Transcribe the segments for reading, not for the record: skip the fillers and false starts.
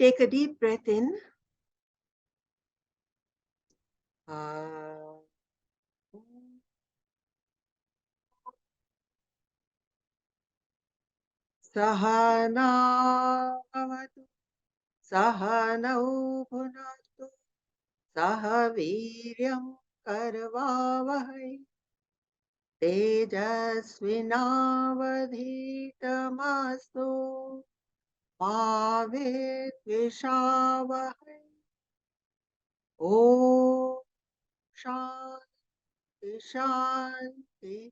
take a deep breath in. Sahana bhavatu, sahanau bhunatu, sahaviryam karvavahai, tejasvinavadhitamastu, ma vidvishavahai. Om Shanti Shanti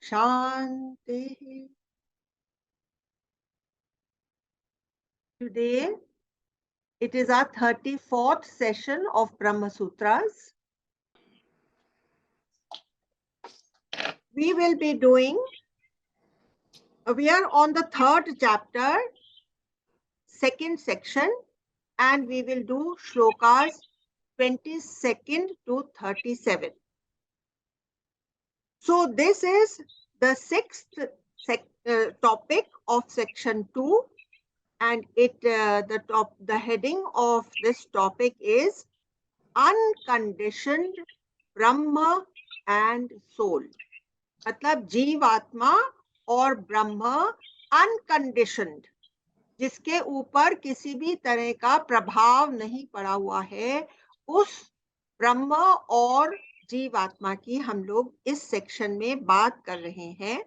Shanti. Today, it is our 34th session of Brahma Sutras. We will be doing, we are on the third chapter, second section, and we will do shlokas 22nd to 37. So this is the sixth topic of section 2. And the heading of this topic is unconditioned Brahma and soul. मतलब जीवात्मा और ब्रह्म unconditioned, जिसके ऊपर किसी भी तरह का प्रभाव नहीं पड़ा हुआ है, उस ब्रह्म और जीवात्मा की हम लोग इस सेक्शन में बात कर रहे हैं.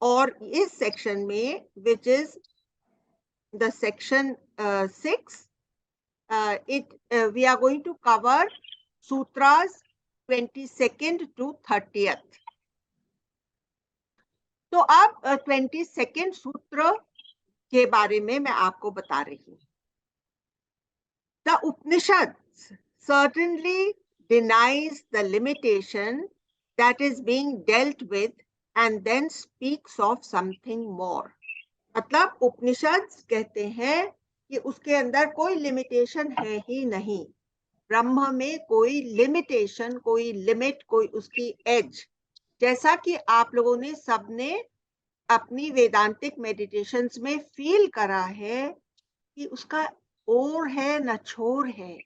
और इस सेक्शन में, which is the section 6, we are going to cover sutras 22nd to 30th. तो अब 22nd सूत्र के बारे में मैं आपको बता रही हूँ. The Upanishads certainly denies the limitation that is being dealt with and then speaks of something more. मतलब उपनिषद कहते हैं कि उसके अंदर कोई लिमिटेशन है ही नहीं. ब्रह्म में कोई लिमिटेशन, कोई लिमिट, कोई उसकी एज, जैसा कि आप लोगों ने सबने अपनी वेदांतिक मेडिटेशंस में फील करा है कि उसका ओर है न छोर है,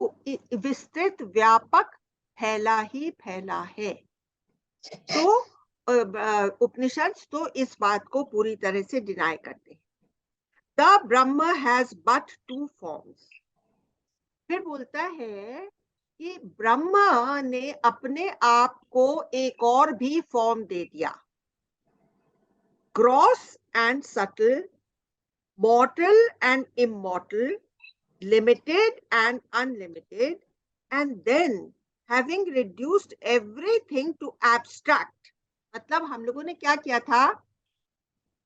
विस्तृत व्यापक फैला ही फैला है. तो उपनिषद तो इस बात को पूरी तरह से डिनाई करते हैं. The Brahma has but 2 forms. फिर बोलता है कि ब्रह्म ने अपने आप को एक और भी फॉर्म दे दिया. Gross and subtle, mortal and immortal, limited and unlimited, and then having reduced everything to abstract. मतलब हम लोगों ने क्या किया था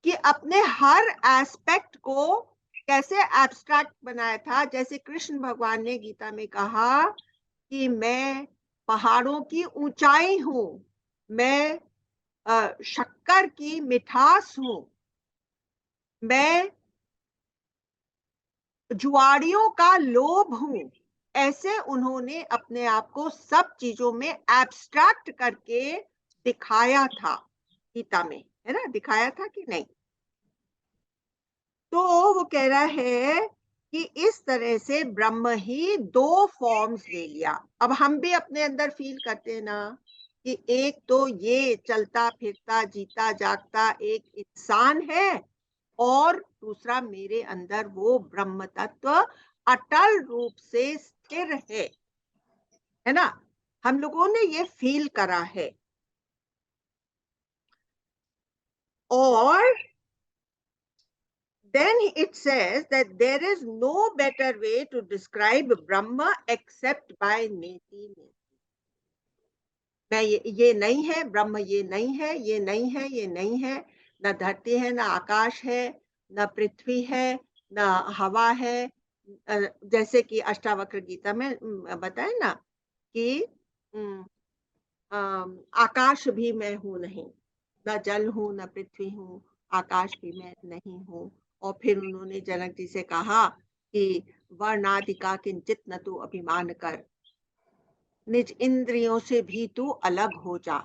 कि अपने हर एस्पेक्ट को कैसे एब्स्ट्रैक्ट बनाया था. जैसे कृष्ण भगवान ने गीता में कहा कि मैं पहाड़ों की ऊंचाई हूं, मैं शक्कर की मिठास हूं, मैं जुआड़ियों का लोभ हूं. ऐसे उन्होंने अपने आप को सब चीजों में एब्स्ट्रैक्ट करके दिखाया था गीता में, है ना. दिखाया था कि नहीं. तो वो कह रहा है कि इस तरह से ब्रह्म ही 2 फॉर्म्स ले लिया. अब हम भी अपने अंदर फील करते हैं ना कि एक तो ये चलता फिरता जीता जागता एक इंसान है, और दूसरा मेरे अंदर वो ब्रह्म तत्व अटल रूप से स्थिर है ना. हम लोगों ने ये फील करा है. और then it says that there is no better way to describe Brahma except by neti neti. मैं ये नहीं है, ब्रह्म ये नहीं है, ये नहीं है, ये नहीं है. न धरती है, न आकाश है, न पृथ्वी है, न हवा है. जैसे कि अष्टावक्र गीता में बताए ना कि आकाश भी मैं हूं नहीं, न जल हूं, न पृथ्वी हूं, आकाश भी मैं नहीं हूं. और फिर उन्होंने जनक जी से कहा कि वर्णादिका किंचित न तू अभिमान कर, निज इंद्रियों से भी तू अलग हो जा,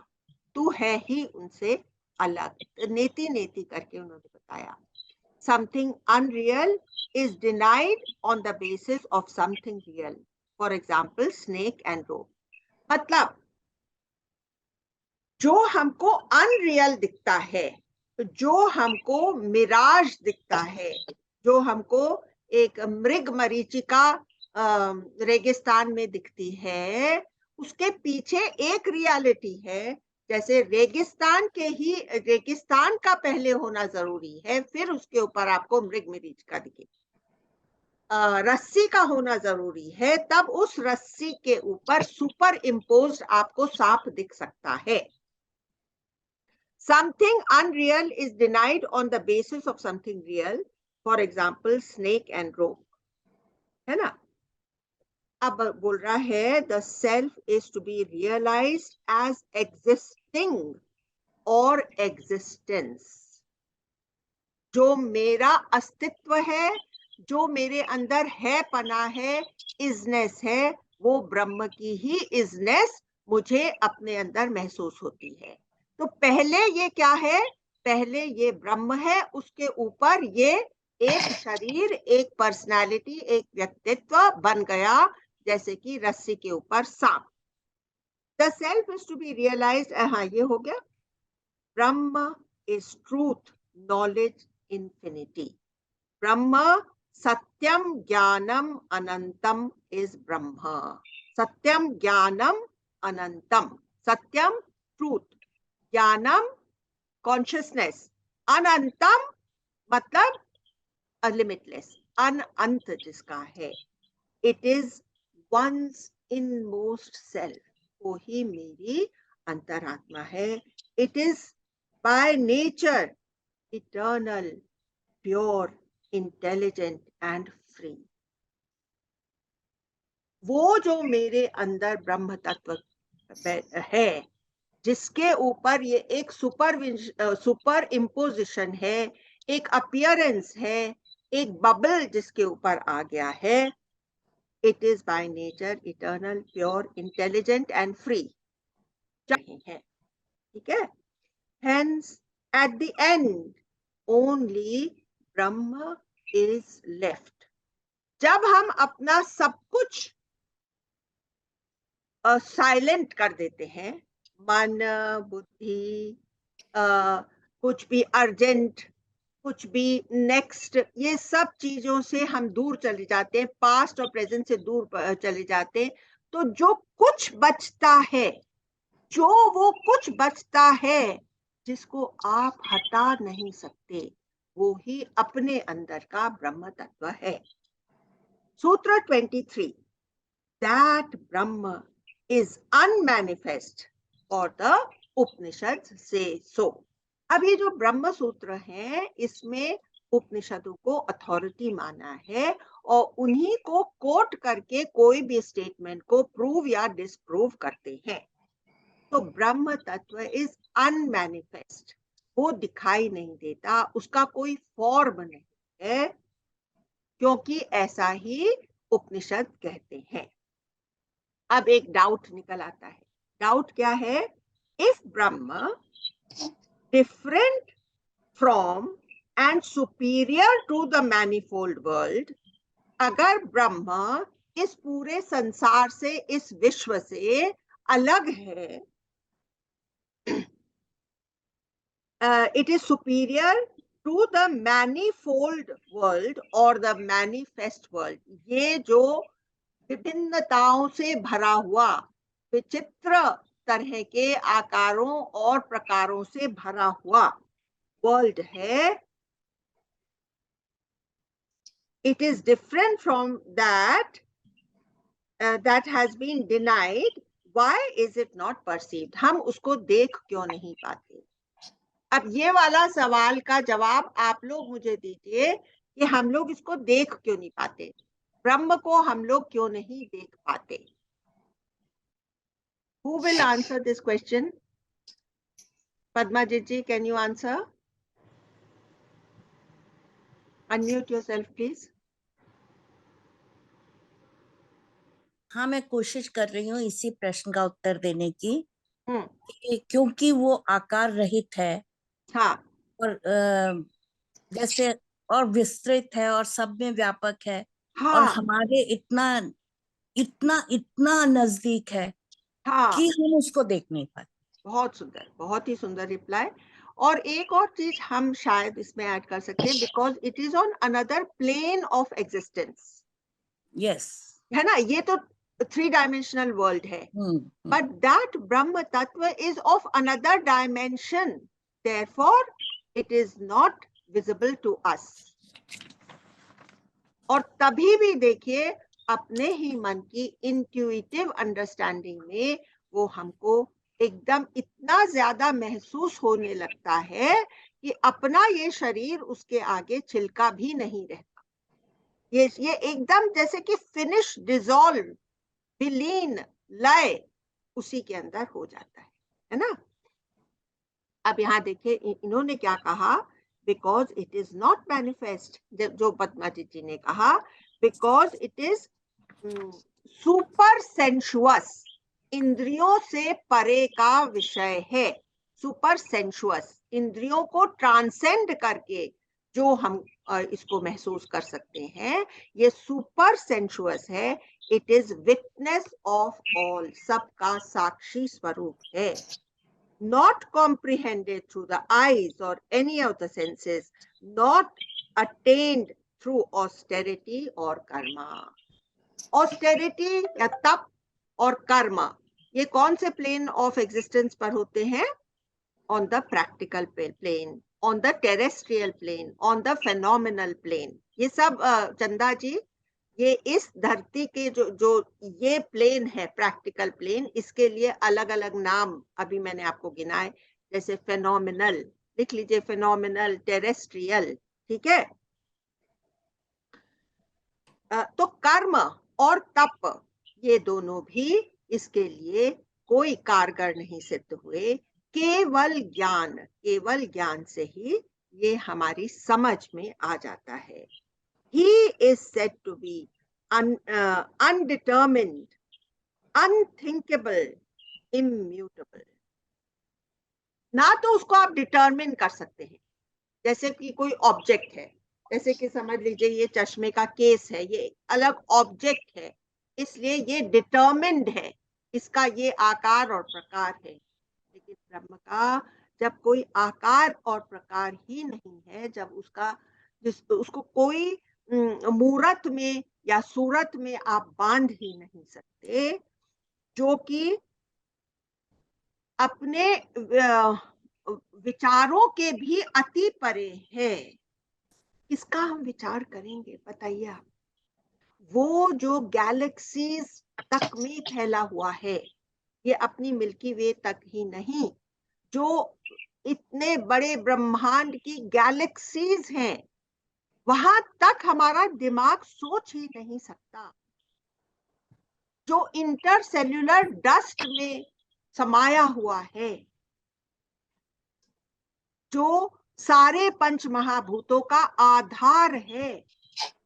तू है ही उनसे अलग. नेति नेति करके उन्होंने बताया. something unreal is denied on the basis of something real. For example, snake and rope. मतलब जो हमको अनरियल दिखता है, जो हमको मिराज दिखता है, जो हमको एक मृग मरीचिका रेगिस्तान में दिखती है, उसके पीछे एक रियलिटी है. जैसे रेगिस्तान का पहले होना जरूरी है, फिर उसके ऊपर आपको मृग मरीचिका दिखे. रस्सी का होना जरूरी है, तब उस रस्सी के ऊपर सुपर इम्पोज आपको सांप दिख सकता है. Something unreal is denied on the basis of something real. For example, snake and rope. है ना? अब बोल रहा है the self is to be realized as existing or existence. जो मेरा अस्तित्व है, जो मेरे अंदर है पना है, इजनेस है, वो ब्रह्म की ही इजनेस मुझे अपने अंदर महसूस होती है. तो पहले ये क्या है? पहले ये ब्रह्म है, उसके ऊपर ये एक शरीर, एक पर्सनालिटी, एक व्यक्तित्व बन गया, जैसे कि रस्सी के ऊपर सांप. The self is to be realised. हाँ, ये हो गया. Brahman is truth, knowledge, infinity. Brahma, Satyam, Jnanam, Anantam is Brahma. Satyam, Jnanam, Anantam. Satyam, truth. Jnanam, consciousness. Anantam, मतलब limitless. अनंत जिसका है. It is one's inmost self. वो ही मेरी अंतरात्मा है. It is by nature eternal, pure, intelligent and free. वो जो मेरे अंदर ब्रह्म तत्व है, जिसके ऊपर ये एक सुपर इम्पोजिशन है, एक अपीयरेंस है, एक बबल जिसके ऊपर आ गया है. It is by nature eternal, pure, intelligent and free. है, ठीक है. Hence at the end only Brahma is left. जब हम अपना सब कुछ साइलेंट कर देते हैं, मन, बुद्धि, कुछ भी अर्जेंट, कुछ भी नेक्स्ट, ये सब चीजों से हम दूर चले जाते हैं, पास्ट और प्रेजेंट से दूर चले जाते हैं, तो जो कुछ बचता है, जो वो कुछ बचता है जिसको आप हटा नहीं सकते, वो ही अपने अंदर का ब्रह्म तत्व है. सूत्र 23. That Brahma is unmanifest or the Upanishads say so. अब ये जो ब्रह्म सूत्र है, इसमें उपनिषदों को अथॉरिटी माना है और उन्हीं को कोट करके कोई भी स्टेटमेंट को प्रूव या डिसप्रूव करते हैं. तो ब्रह्म तत्व इज अनमैनिफेस्ट, वो दिखाई नहीं देता, उसका कोई फॉर्म नहीं है, क्योंकि ऐसा ही उपनिषद कहते हैं. अब एक डाउट निकल आता है. डाउट क्या है? If Brahman different from and superior to the manifold world, अगर ब्रह्म इस पूरे संसार से, इस विश्व से अलग है, it is superior to the manifold world or the manifest world. ये जो विभिन्नताओं से भरा हुआ, विचित्र तरह के आकारों और प्रकारों से भरा हुआ वर्ल्ड है, it is different from that that has been denied. Why is it not perceived? हम उसको देख क्यों नहीं पाते? अब ये वाला सवाल का जवाब आप लोग मुझे दीजिए कि हम लोग इसको देख क्यों नहीं पाते, ब्रह्म को हम लोग क्यों नहीं देख पाते. Who will answer this question? Padmajit ji, can you answer? Unmute yourself, please. हाँ, मैं कोशिश कर रही हूँ इसी प्रश्न का उत्तर देने की. क्योंकि वो आकार रहित है. हाँ. और जैसे और विस्तृत है और सब में व्यापक है और हाँ हमारे इतना इतना इतना नजदीक है हाँ, कि हम उसको देख नहीं पाते। बहुत सुंदर, बहुत ही सुंदर रिप्लाई। और एक और चीज हम शायद इसमें ऐड कर सकते हैं, because it is on another plane of existence, yes. है ना, ये तो 3 डायमेंशनल वर्ल्ड है, but that Brahma Tattva is of another dimension. Therefore, it is not visible to us. और तभी भी देखिए अपने ही मन की इंट्यूटिव अंडरस्टैंडिंग में वो हमको एकदम इतना ज्यादा महसूस होने लगता है कि अपना ये शरीर उसके आगे छिलका भी नहीं रहता। ये एकदम जैसे कि फिनिश, डिसॉल्व, विलीन, लय उसी के अंदर हो जाता है ना। अब यहाँ देखिए इन्होंने क्या कहा, because it is not manifest, जो पद्माजी जी ने कहा, because it is super sensuous, इंद्रियों से परे का विषय है। सुपर सेंशुअस, इंद्रियों को ट्रांसेंड करके जो हम इसको महसूस कर सकते हैं, ये सुपर सेंशुअस है। It is witness of all, सबका साक्षी स्वरूप है। Not comprehended through the eyes or any of the senses, not attained through austerity or karma. Austerity या तप और कर्मा, ये कौन से प्लेन ऑफ एग्जिस्टेंस पर होते हैं? On the practical plane, on the terrestrial plane, on the phenomenal plane. ये सब चंदा जी, ये इस धरती के जो जो ये प्लेन है, प्रैक्टिकल प्लेन, इसके लिए अलग अलग नाम अभी मैंने आपको गिनाए, जैसे फेनोमिनल, लिख लीजिए, फेनोमिनल, टेरेस्ट्रियल, ठीक है। तो कर्म और तप, ये दोनों भी इसके लिए कोई कारगर नहीं सिद्ध हुए। केवल ज्ञान, केवल ज्ञान से ही ये हमारी समझ में आ जाता है। He is said to be undetermined, unthinkable, immutable. ना तो उसको आप डिटर्मिन कर सकते हैं, जैसे कि कोई ऑब्जेक्ट है, जैसे कि समझ लीजिए ये चश्मे का केस है, ये अलग ऑब्जेक्ट है, इसलिए ये डिटर्मिन्ड है, इसका ये आकार और प्रकार है। लेकिन ब्रह्म का जब कोई आकार और प्रकार ही नहीं है, जब उसको कोई मूरत में या सूरत में आप बांध ही नहीं सकते, जो कि अपने विचारों के भी अति परे है, किसका हम विचार करेंगे बताइए आप? वो जो गैलेक्सीज तक में फैला हुआ है, ये अपनी मिल्की वे तक ही नहीं, जो इतने बड़े ब्रह्मांड की गैलेक्सीज हैं, वहां तक हमारा दिमाग सोच ही नहीं सकता। जो इंटरसेल्युलर डस्ट में समाया हुआ है, जो सारे पंच महाभूतों का आधार है,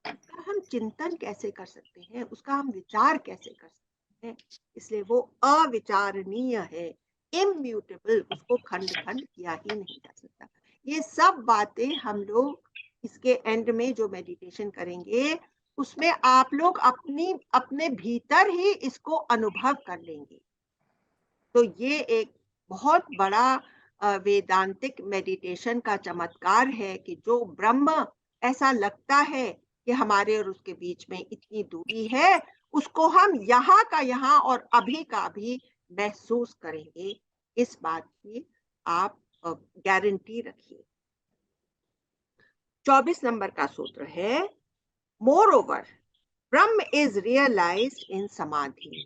उसका हम चिंतन कैसे कर सकते हैं, उसका हम विचार कैसे कर सकते हैं? इसलिए वो अविचारणीय है, इम्यूटेबल, उसको खंड खंड किया ही नहीं जा सकता। ये सब बातें हम लोग इसके एंड में जो मेडिटेशन करेंगे, उसमें आप लोग अपने भीतर ही इसको अनुभव कर लेंगे। तो ये एक बहुत बड़ा वेदांतिक मेडिटेशन का चमत्कार है कि जो ब्रह्म ऐसा लगता है कि हमारे और उसके बीच में इतनी दूरी है, उसको हम यहाँ का यहाँ और अभी का अभी महसूस करेंगे। इस बात की आप गारंटी रखिए। 24 नंबर का सूत्र है, more over Brahma is realised इन समाधि।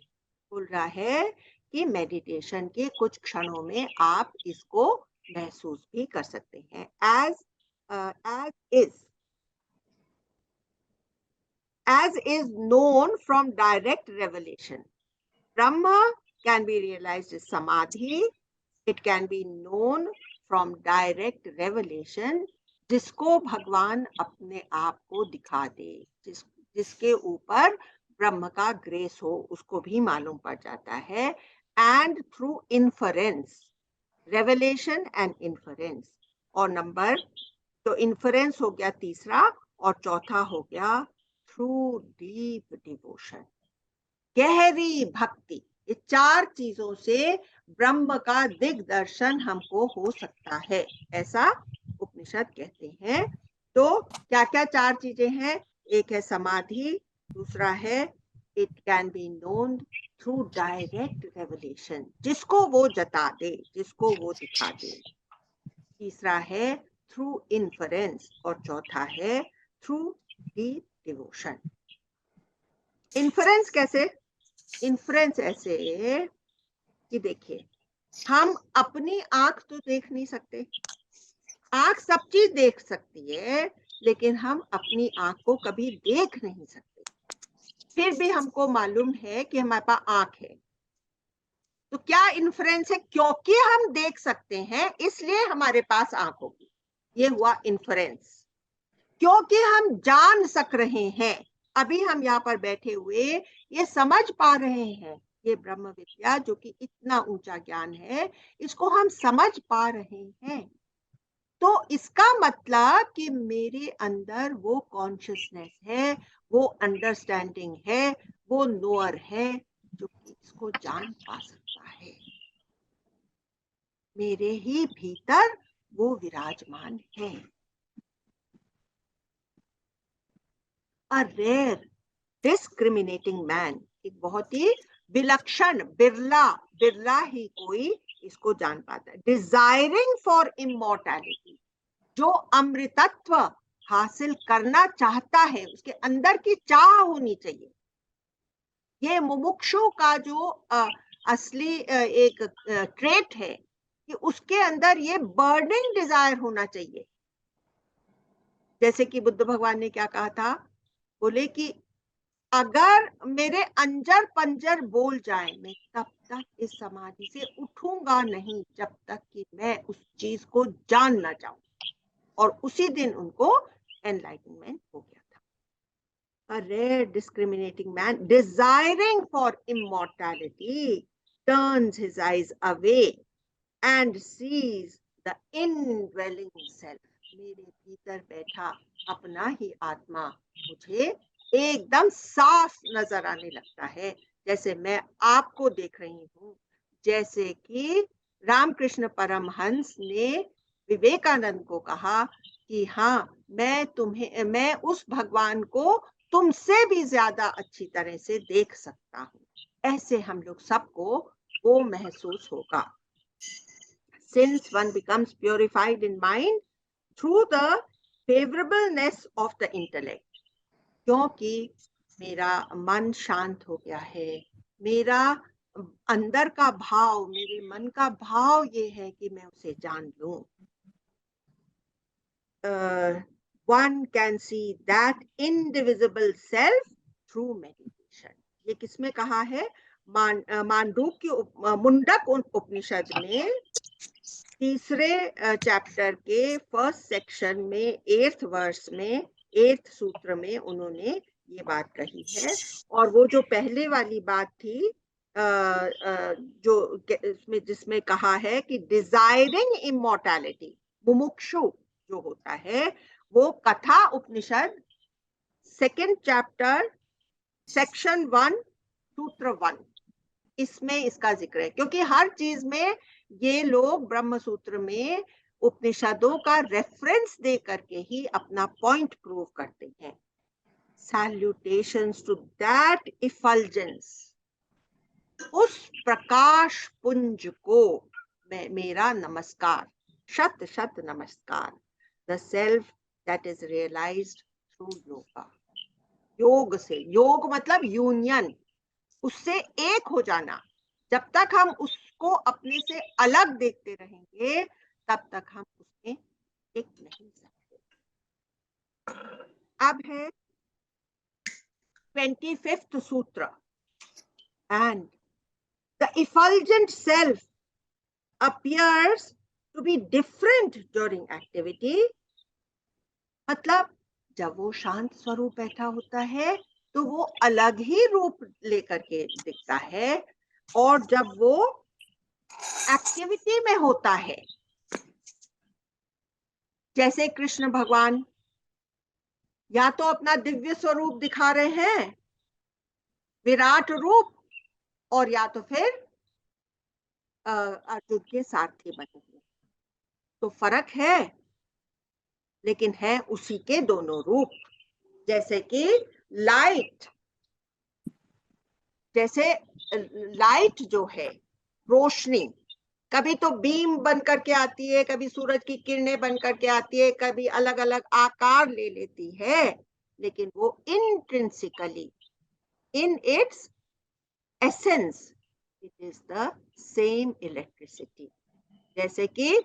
बोल रहा है कि मेडिटेशन के कुछ क्षणों में आप इसको महसूस भी कर सकते हैं। as is known from direct revelation, Brahma can be realized as samadhi. It can be known from direct revelation, जिसको भगवान अपने आप को दिखा दे, जिसके ऊपर ब्रह्म का ग्रेस हो, उसको भी मालूम पड़ जाता है। And through inference, revelation and inference. और नंबर तो इन्फरेंस हो गया तीसरा, और चौथा हो गया थ्रू डीप डिवोशन, गहरी भक्ति। ये चार चीजों से ब्रह्म का दिग्दर्शन हमको हो सकता है, ऐसा उपनिषद कहते हैं। तो क्या क्या चार चीजें हैं? एक है समाधि, दूसरा है it can be known through direct revelation, जिसको वो जता दे, जिसको वो दिखा दे। तीसरा है थ्रू इन्फरेंस, और चौथा है थ्रू डीप डिवोशन। इन्फरेंस कैसे? इन्फ्रेंस ऐसे कि देखिए, हम अपनी आंख तो देख नहीं सकते, आंख सब चीज देख सकती है, लेकिन हम अपनी आंख को कभी देख नहीं सकते। फिर भी हमको मालूम है कि हमारे पास आंख है। तो क्या इन्फ्रेंस है? क्योंकि हम देख सकते हैं इसलिए हमारे पास आंख होगी, ये हुआ इन्फ्रेंस। क्योंकि हम जान सक रहे हैं, अभी हम यहाँ पर बैठे हुए ये समझ पा रहे हैं, ये ब्रह्म विद्या जो कि इतना ऊंचा ज्ञान है, इसको हम समझ पा रहे हैं। तो इसका मतलब कि मेरे अंदर वो कॉन्शियसनेस है, वो अंडरस्टैंडिंग है, वो नोअर है जो कि इसको जान पा सकता है। मेरे ही भीतर वो विराजमान है। अ रेयर डिस्क्रिमिनेटिंग मैन, एक बहुत ही विलक्षण, बिरला बिरला ही कोई इसको जान पाता है। डिजायरिंग फॉर इमोर्टैलिटी, जो अमृतत्व हासिल करना चाहता है, उसके अंदर की चाह होनी चाहिए। ये मुमुक्षु का जो असली एक ट्रेट है कि उसके अंदर ये बर्निंग डिजायर होना चाहिए। जैसे कि बुद्ध भगवान ने क्या कहा था, बोले कि अगर मेरे अंजर पंजर बोल जाए, मैं तब तक इस समाधि से उठूंगा नहीं जब तक कि मैं उस चीज को जान ना जाऊं। और उसी दिन उनको एनलाइटनमेंट हो गया था। A rare discriminating man desiring for immortality turns his eyes away and sees the indwelling self. मेरे भीतर बैठा अपना ही आत्मा मुझे एकदम साफ नजर आने लगता है, जैसे मैं आपको देख रही हूँ। जैसे कि रामकृष्ण परमहंस ने विवेकानंद को कहा कि हाँ, मैं उस भगवान को तुमसे भी ज्यादा अच्छी तरह से देख सकता हूँ। ऐसे हम लोग सबको वो महसूस होगा। Since one becomes purified in mind through the favorableness of the intellect, क्योंकि मेरा मन शांत हो गया है, मेरा अंदर का भाव, मेरे मन का भाव ये है कि मैं उसे जान लूं। One can see that indivisible self through meditation. ये किसमें कहा है? मांडूक्य मुंडक उपनिषद में तीसरे चैप्टर के फर्स्ट सेक्शन में 8th वर्स में 8th सूत्र में उन्होंने ये बात कही है। और वो जो पहले वाली बात थी जो जिसमें कहा है कि डिजायरिंग इमोर्टैलिटी, मुमुक्षु जो होता है, वो कथा उपनिषद 2nd चैप्टर सेक्शन 1 सूत्र 1, इसमें इसका जिक्र है। क्योंकि हर चीज में ये लोग ब्रह्म सूत्र में उपनिषदों का रेफरेंस दे करके ही अपना पॉइंट प्रूव करते हैं। सैल्यूटेशंस टू दैट इफल्जेंस, उस प्रकाश पुंज को मेरा नमस्कार, शत शत नमस्कार। The self that is realised through yoga, योग से, योग मतलब यूनियन, उससे एक हो जाना। जब तक हम उसको अपने से अलग देखते रहेंगे तब तक हम उसमें टिक नहीं सकते। अब है 25th सूत्र, and the effulgent self appears to be different during activity. मतलब जब वो शांत स्वरूप बैठा होता है तो वो अलग ही रूप लेकर के दिखता है, और जब वो एक्टिविटी में होता है जैसे कृष्ण भगवान या तो अपना दिव्य स्वरूप दिखा रहे हैं, विराट रूप, और या तो फिर अर्जुन के सारथी बने हुए। तो फर्क है, लेकिन है उसी के दोनों रूप। जैसे कि लाइट, जैसे लाइट जो है, रोशनी, कभी तो बीम बन करके आती है, कभी सूरज की किरणें बन करके आती है, कभी अलग अलग आकार ले लेती है, लेकिन वो intrinsically, in its essence, it is the same electricity. जैसे कि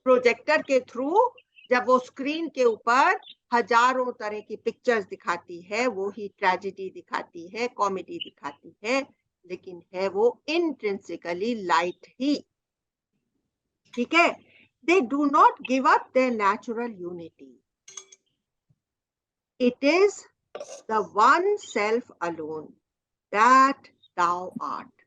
प्रोजेक्टर के थ्रू जब वो स्क्रीन के ऊपर हजारों तरह की पिक्चर्स दिखाती है, वो ही ट्रेजेडी दिखाती है, कॉमेडी दिखाती है, लेकिन है वो इंट्रिंसिकली लाइट ही। ठीक है? They do not give up there natural unity. It is the one self alone that thou art।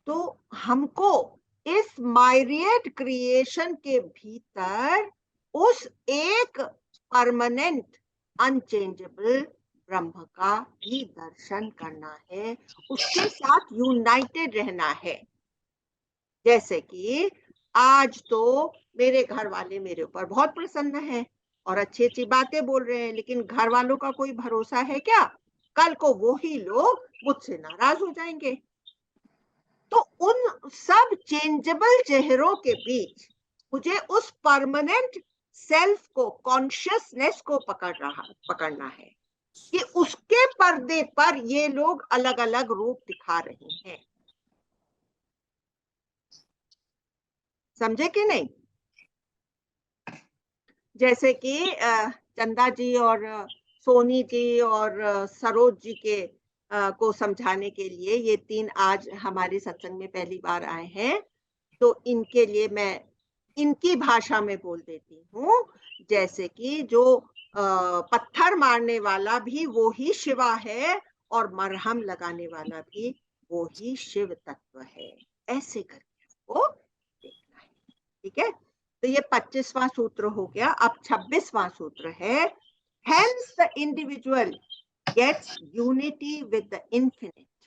तो हमको इस मायरिएट क्रिएशन के भीतर उस एक परमानेंट अनचेंजेबल ब्रह्म का भी दर्शन करना है, उसके साथ यूनाइटेड रहना है। जैसे कि आज तो मेरे घर वाले मेरे ऊपर बहुत प्रसन्न हैं और अच्छी अच्छी बातें बोल रहे हैं, लेकिन घर वालों का कोई भरोसा है क्या? कल को वो ही लोग मुझसे नाराज हो जाएंगे। तो उन सब चेंजेबल चेहरों के बीच मुझे उस परमानेंट सेल्फ को, कॉन्शियसनेस को पकड़ना है कि उसके पर्दे पर ये लोग अलग अलग रूप दिखा रहे हैं। समझे कि नहीं? जैसे कि चंदा जी और सोनी जी और सरोज जी के को समझाने के लिए ये तीन आज हमारे सत्संग में पहली बार आए हैं, तो इनके लिए मैं इनकी भाषा में बोल देती हूँ। जैसे कि जो पत्थर मारने वाला भी वो ही शिवा है और मरहम लगाने वाला भी वो ही शिव तत्व है, ऐसे करके वो देखना है। ठीक है? तो ये 25वां सूत्र हो गया। अब 26वां सूत्र है, hence the individual gets unity with the infinite।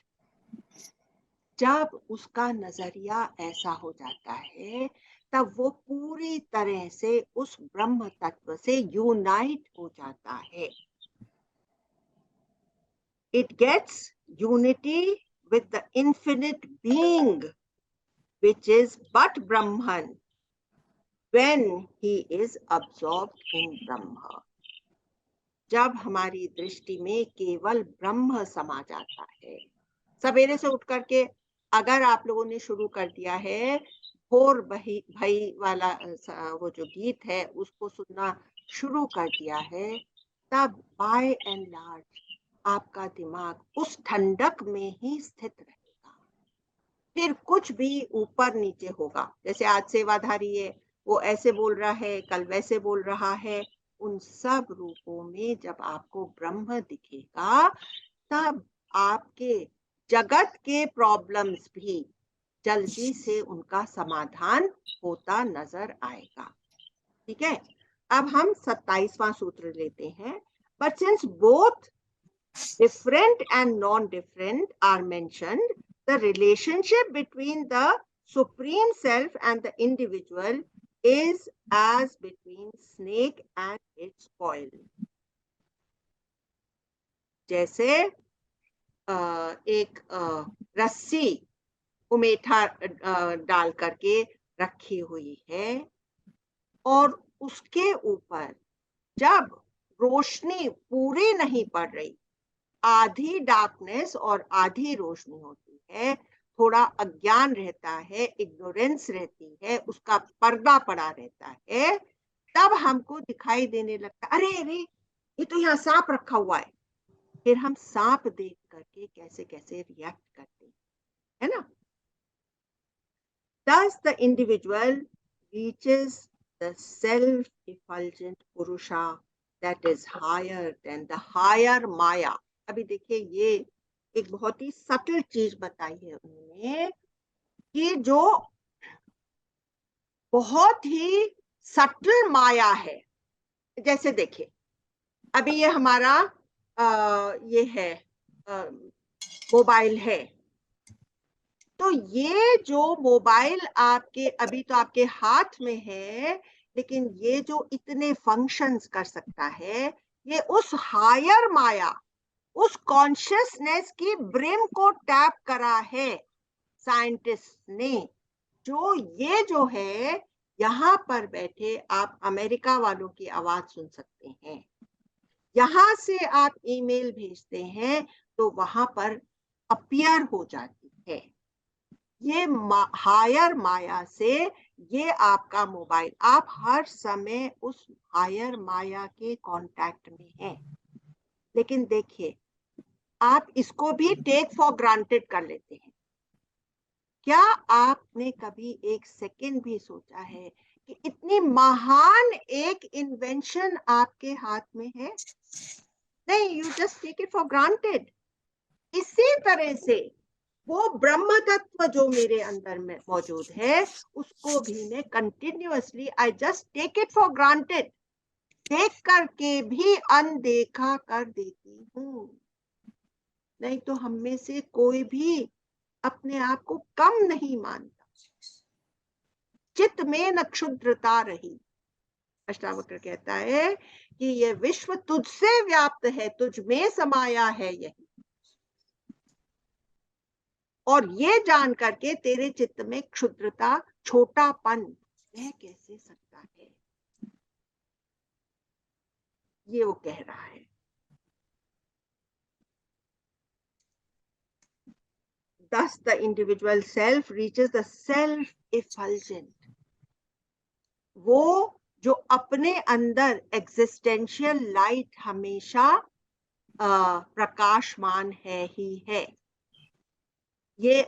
जब उसका नजरिया ऐसा हो जाता है, तब वो पूरी तरह से उस ब्रह्म तत्व से यूनाइट हो जाता है। It gets unity with the infinite being, which is but Brahman, when he is absorbed in Brahma। जब हमारी दृष्टि में केवल ब्रह्म समा जाता है। सवेरे से उठ करके अगर आप लोगों ने शुरू कर दिया है भोर भई वाला वो जो गीत है उसको सुनना शुरू कर दिया है, तब बाय एंड लार्ज आपका दिमाग उस ठंडक में ही स्थित रहेगा। फिर कुछ भी ऊपर नीचे होगा, जैसे आज सेवाधारी है, वो ऐसे बोल रहा है, कल वैसे बोल रहा है, उन सब रूपों में जब आपको ब्रह्म दिखेगा, तब आपके जगत के प्रॉब्लम्स भी जल्दी से उनका समाधान होता नजर आएगा। ठीक है? अब हम 27वां सूत्र लेते हैं। But since both different and non-different are mentioned, the relationship between the supreme self and the individual is as between snake and its coil। जैसे एक रस्सी उमेठा डाल करके रखी हुई है और उसके ऊपर जब रोशनी पूरी नहीं पड़ रही, आधी डार्कनेस और आधी रोशनी होती है, थोड़ा अज्ञान रहता है, इग्नोरेंस रहती है, उसका पर्दा पड़ा रहता है, तब हमको दिखाई देने लगता है, अरे अरे ये तो यहाँ सांप रखा हुआ है। फिर हम सांप देख करके कैसे कैसे रिएक्ट करते हैं, है ना? Thus the individual reaches the self-effulgent Purusha that is higher than the higher Maya। अभी देखिए ये एक बहुत ही सटल चीज बताई है उन्होंने कि जो बहुत ही सटल माया है। जैसे देखिए, अभी ये हमारा ये है मोबाइल है। तो ये जो मोबाइल आपके अभी तो आपके हाथ में है, लेकिन ये जो इतने फंक्शंस कर सकता है, ये उस हायर माया, उस कॉन्शियसनेस की ब्रिम को टैप करा है साइंटिस्ट ने। जो है, यहाँ पर बैठे आप अमेरिका वालों की आवाज सुन सकते हैं। यहां से आप ईमेल भेजते हैं तो वहां पर अपीयर हो जाती है। ये हायर माया से ये आपका मोबाइल, आप हर समय उस हायर माया के कांटेक्ट में हैं। लेकिन देखिए, आप इसको भी टेक फॉर ग्रांटेड कर लेते हैं। क्या आपने कभी एक सेकंड भी सोचा है कि इतनी महान एक इन्वेंशन आपके हाथ में है? नहीं, you just take it for granted. इसी तरह से वो ब्रह्म तत्व जो मेरे अंदर में मौजूद है, उसको भी मैं continuously I just take it for granted, देख करके भी अनदेखा कर देती हूँ। नहीं तो हम में से कोई भी अपने आप को कम नहीं मानता। चित्त में न क्षुद्रता रही। अष्टावक्र कहता है कि ये विश्व तुझसे व्याप्त है, तुझ में समाया है यही। और ये जान करके तेरे चित्त में क्षुद्रता, छोटापन रह कैसे सकता है, ये वो कह रहा है। Thus the individual self reaches the self effulgent. वो जो अपने अंदर एग्जिस्टेंशियल लाइट हमेशा प्रकाशमान है ही है। ये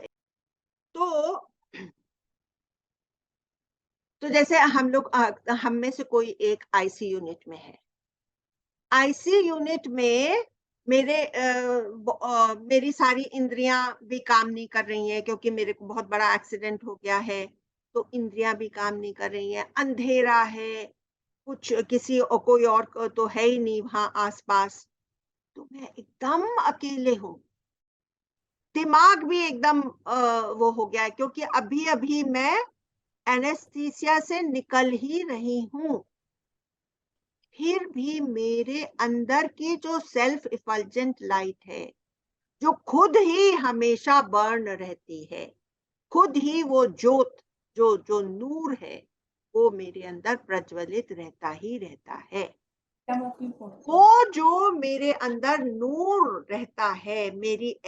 तो जैसे हम लोग हम में से कोई एक आईसी यूनिट में है। आईसी यूनिट में मेरी सारी इंद्रियां भी काम नहीं कर रही हैं, क्योंकि मेरे को बहुत बड़ा एक्सीडेंट हो गया है, तो इंद्रियां भी काम नहीं कर रही हैं। अंधेरा है, कुछ किसी कोई और तो है ही नहीं वहां आसपास, तो मैं एकदम अकेले हूँ। दिमाग भी एकदम वो हो गया है, क्योंकि अभी अभी मैं एनेस्थीसिया से निकल ही रही हूँ। फिर भी मेरे अंदर की जो सेल्फ इफल्जेंट लाइट है, जो खुद ही हमेशा बर्न रहती है, खुद ही वो ज्योत, जो जो नूर है, वो मेरे अंदर प्रज्वलित रहता ही रहता है। वो जो मेरे अंदर नूर रहता है, मेरी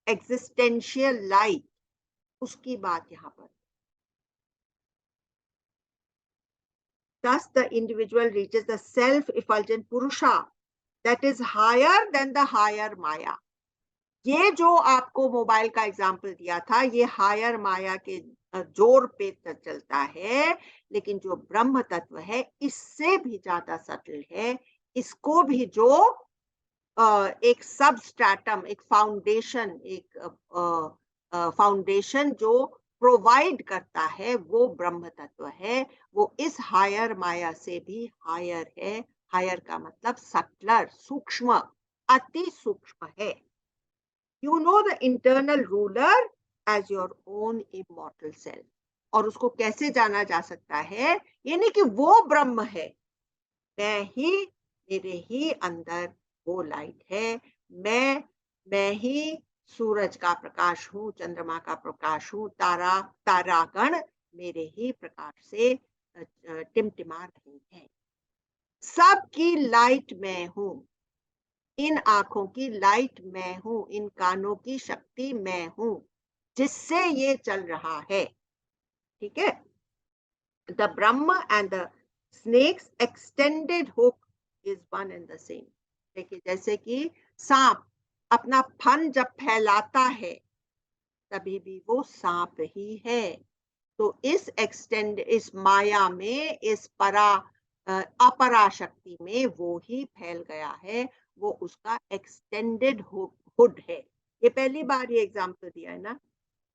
एग्जिस्टेंशियल लाइट, उसकी बात यहाँ पर। Thus the individual reaches the self-effulgent Purusha that is higher than the higher Maya. ये जो आपको मोबाइल का एग्जाम्पल दिया था, ये हायर माया के जोर पे चलता है, लेकिन जो ब्रह्म तत्व है इससे भी ज्यादा सटल है। इसको भी जो एक सबस्ट्रैटम, एक फाउंडेशन जो प्रोवाइड करता है, वो ब्रह्म तत्व है। वो इस हायर माया से भी हायर है। हायर का मतलब सटलर, सूक्ष्म, अति सूक्ष्म है। You know the internal ruler as your own immortal self. और उसको कैसे जाना जा सकता है? ये नहीं कि वो ब्रह्म है, मेरे ही अंदर वो लाइट है। मैं ही सूरज का प्रकाश हूँ, चंद्रमा का प्रकाश हूँ, तारागण मेरे ही प्रकाश से टिमटिमा रहे हैं। सबकी लाइट मैं हूँ। इन आंखों की लाइट मैं हूँ, इन कानों की शक्ति मैं हूँ, जिससे ये चल रहा है। ठीक है? The Brahma and the snake's extended hook is one and the same. देखिए, जैसे कि सांप अपना फन जब फैलाता है, तभी भी वो सांप ही है। तो इस माया में, इस अपरा शक्ति में वो ही फैल गया है। वो उसका एक्सटेंडेड हुड है। ये पहली बार ये एग्जाम्पल दिया है ना,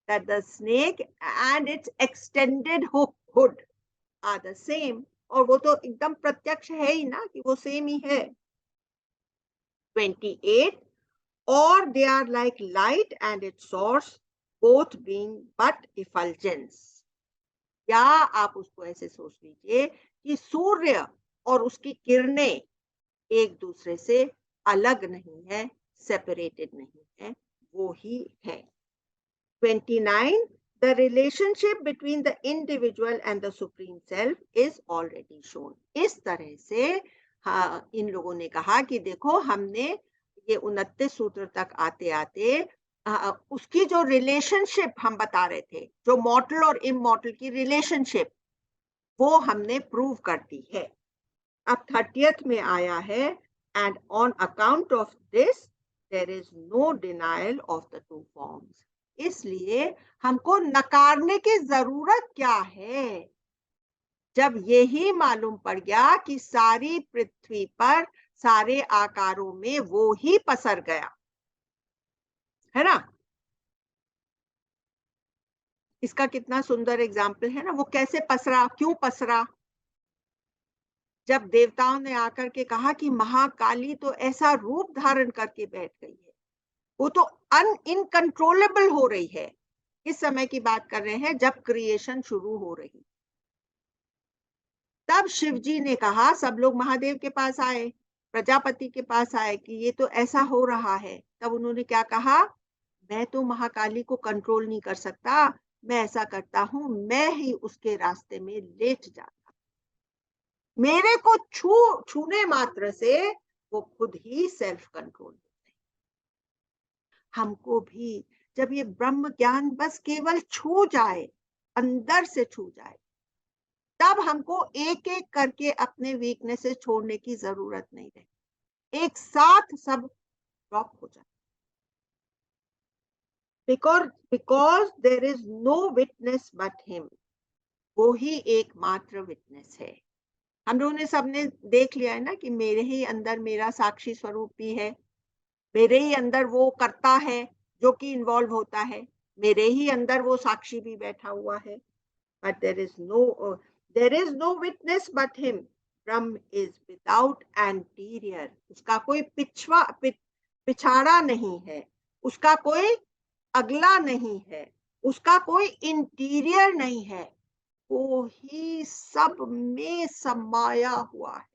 that the snake and its extended hood are the same, और वो तो एकदम प्रत्यक्ष है ही ना कि वो सेम ही है. 28, or they are like light and its source, both being but effulgence. या आप उसको ऐसे सोच लीजिए कि सूर्य और उसकी किरणें एक दूसरे से अलग नहीं है, सेपरेटेड नहीं है, वो ही है. 29, the relationship between the individual and the supreme self is already shown. इस तरह से हाँ, इन लोगों ने कहा कि देखो हमने ये 29 सूत्र तक आते आते उसकी जो रिलेशनशिप हम बता रहे थे, जो मॉर्टल और इमॉर्टल की रिलेशनशिप, वो हमने प्रूव कर दी है. अब 30th में आया है, and on account of this there is no denial of the two forms. इसलिए हमको नकारने की जरूरत क्या है, जब यही मालूम पड़ गया कि सारी पृथ्वी पर सारे आकारों में वो ही पसर गया है ना. इसका कितना सुंदर एग्जाम्पल है ना, वो कैसे पसरा, क्यों पसरा. जब देवताओं ने आकर के कहा कि महाकाली तो ऐसा रूप धारण करके बैठ गई है, वो तो इनकंट्रोलेबल हो रही है. इस समय की बात कर रहे हैं जब क्रिएशन शुरू हो रही. तब शिव जी ने कहा, सब लोग महादेव के पास आए, प्रजापति के पास आए कि ये तो ऐसा हो रहा है. तब उन्होंने क्या कहा, मैं तो महाकाली को कंट्रोल नहीं कर सकता, मैं ऐसा करता हूं, मैं ही उसके रास्ते में लेट जाता, मेरे को छूने मात्र से वो खुद ही सेल्फ कंट्रोल. हमको भी जब ये ब्रह्म ज्ञान बस केवल छू जाए, अंदर से छू जाए, तब हमको एक एक करके अपने वीकनेसेस छोड़ने की जरूरत नहीं रहे, एक साथ सब ड्रॉप हो जाए. Because there is no witness but him. वो ही एकमात्र विटनेस है. हम लोगों ने सबने देख लिया है ना कि मेरे ही अंदर मेरा साक्षी स्वरूप भी है, मेरे ही अंदर वो करता है जो कि इन्वॉल्व होता है, मेरे ही अंदर वो साक्षी भी बैठा हुआ है. But there is no witness but him. Brahman is without anterior. उसका कोई पिछाड़ा नहीं है, उसका कोई अगला नहीं है, उसका कोई इंटीरियर नहीं है, वो ही सब में समाया हुआ है.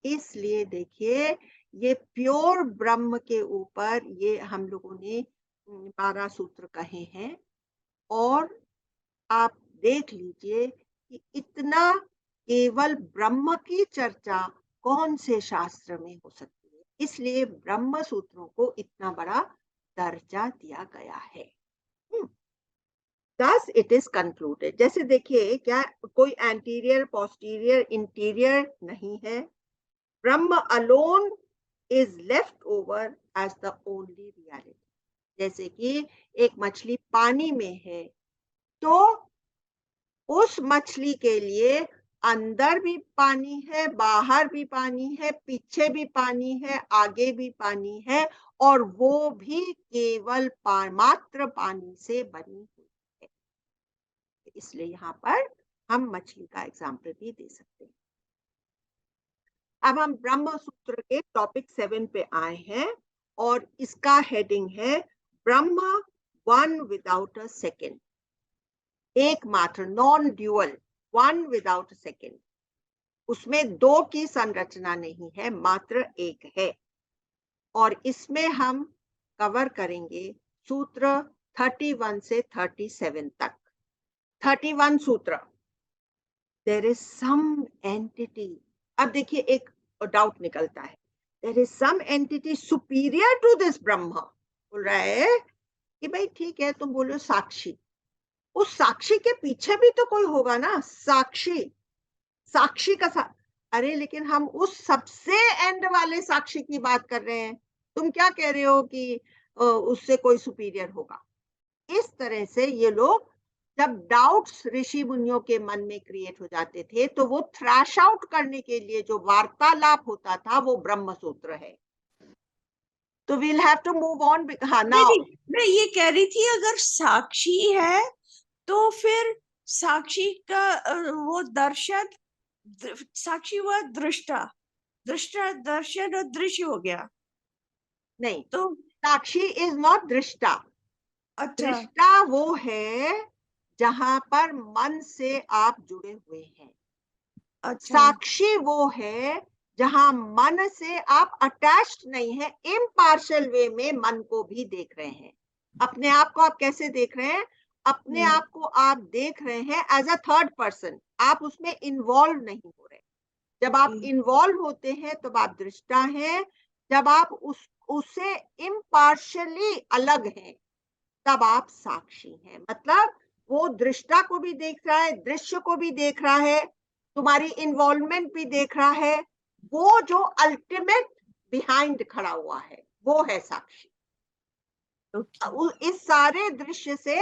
इसलिए देखिए ये प्योर ब्रह्म के ऊपर ये हम लोगों ने 12 सूत्र कहे हैं. और आप देख लीजिए कि इतना केवल ब्रह्म की चर्चा कौन से शास्त्र में हो सकती है. इसलिए ब्रह्म सूत्रों को इतना बड़ा दर्जा दिया गया है. Thus it is concluded. जैसे देखिए क्या कोई एंटीरियर, पोस्टीरियर, इंटीरियर नहीं है. ब्रह्म alone is left over as the only reality. जैसे कि एक मछली पानी में है, तो उस मछली के लिए अंदर भी पानी है, बाहर भी पानी है, पीछे भी पानी है, आगे भी पानी है, और वो भी केवल मात्र पानी से बनी हुई है. इसलिए यहाँ पर हम मछली का एग्जाम्पल भी दे सकते हैं. अब हम ब्रह्म सूत्र के टॉपिक 7 पे आए हैं, और इसका हेडिंग है ब्रह्म वन विदाउट अ सेकेंड. एकमात्र, non dual, one without a second. उसमें दो की संरचना नहीं है, मात्र एक है. और इसमें हम कवर करेंगे सूत्र 31 से 37 तक. 31 सूत्र, देयर इज सम एंटिटी. अब देखिए एक डाउट निकलता है, there is some entity superior to this Brahman. बोल रहा है कि भाई ठीक है, तुम बोलो साक्षी, उस साक्षी के पीछे भी तो कोई होगा ना. साक्षी का अरे लेकिन हम उस सबसे एंड वाले साक्षी की बात कर रहे हैं, तुम क्या कह रहे हो कि उससे कोई सुपीरियर होगा. इस तरह से ये लोग जब डाउट्स ऋषि मुनियों के मन में क्रिएट हो जाते थे, तो वो थ्रैश आउट करने के लिए जो वार्तालाप होता था वो ब्रह्म सूत्र है. तो we'll have to move on. हाँ, नाउ मैं ये कह रही थी, अगर साक्षी है तो फिर साक्षी का वो दर्शन, साक्षी हुआ दृष्टा, दृष्टा दर्शन और दृश्य हो गया। नहीं, तो साक्षी इज नॉट दृष्टा। अच्छा दृष्टा वो है जहां पर मन से आप जुड़े हुए हैं। अच्छा साक्षी वो है जहां मन से आप अटैच्ड नहीं है, इम्पार्शियल वे में मन को भी देख रहे हैं। अपने आप को आप कैसे देख रहे हैं? अपने आप को आप देख रहे हैं एज अ थर्ड पर्सन, आप उसमें इन्वॉल्व नहीं हो रहे। जब आप ओके इन्वॉल्व होते हैं तब आप दृष्टा हैं। जब आप उससे इम्पार्शियली अलग हैं तब आप साक्षी हैं। मतलब वो दृष्टा को भी देख रहा है, दृश्य को भी देख रहा है, तुम्हारी इन्वॉल्वमेंट भी देख रहा है। वो जो अल्टीमेट बिहाइंड खड़ा हुआ है वो है साक्षी। ओके इस सारे दृश्य से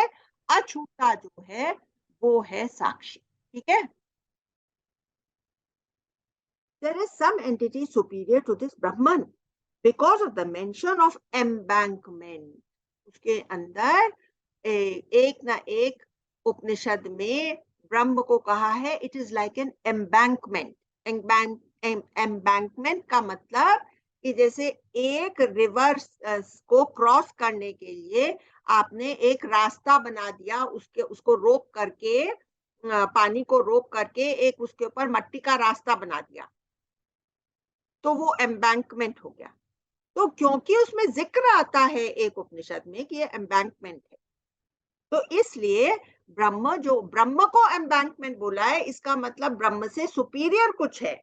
अछूता जो है वो है साक्षी। ठीक है? There is some entity superior to this Brahman because of the mention of embankment. उसके अंदर एक ना एक उपनिषद में ब्रह्म को कहा है it is like an embankment. Embankment का मतलब कि जैसे एक रिवर को क्रॉस करने के लिए आपने एक रास्ता बना दिया, उसको रोक करके, पानी को रोक करके एक उसके ऊपर मट्टी का रास्ता बना दिया, तो वो एम्बैंकमेंट हो गया। तो क्योंकि उसमें जिक्र आता है एक उपनिषद में कि ये एम्बैंकमेंट है, तो इसलिए ब्रह्म को एम्बैंकमेंट बोला है, इसका मतलब ब्रह्म से सुपीरियर कुछ है।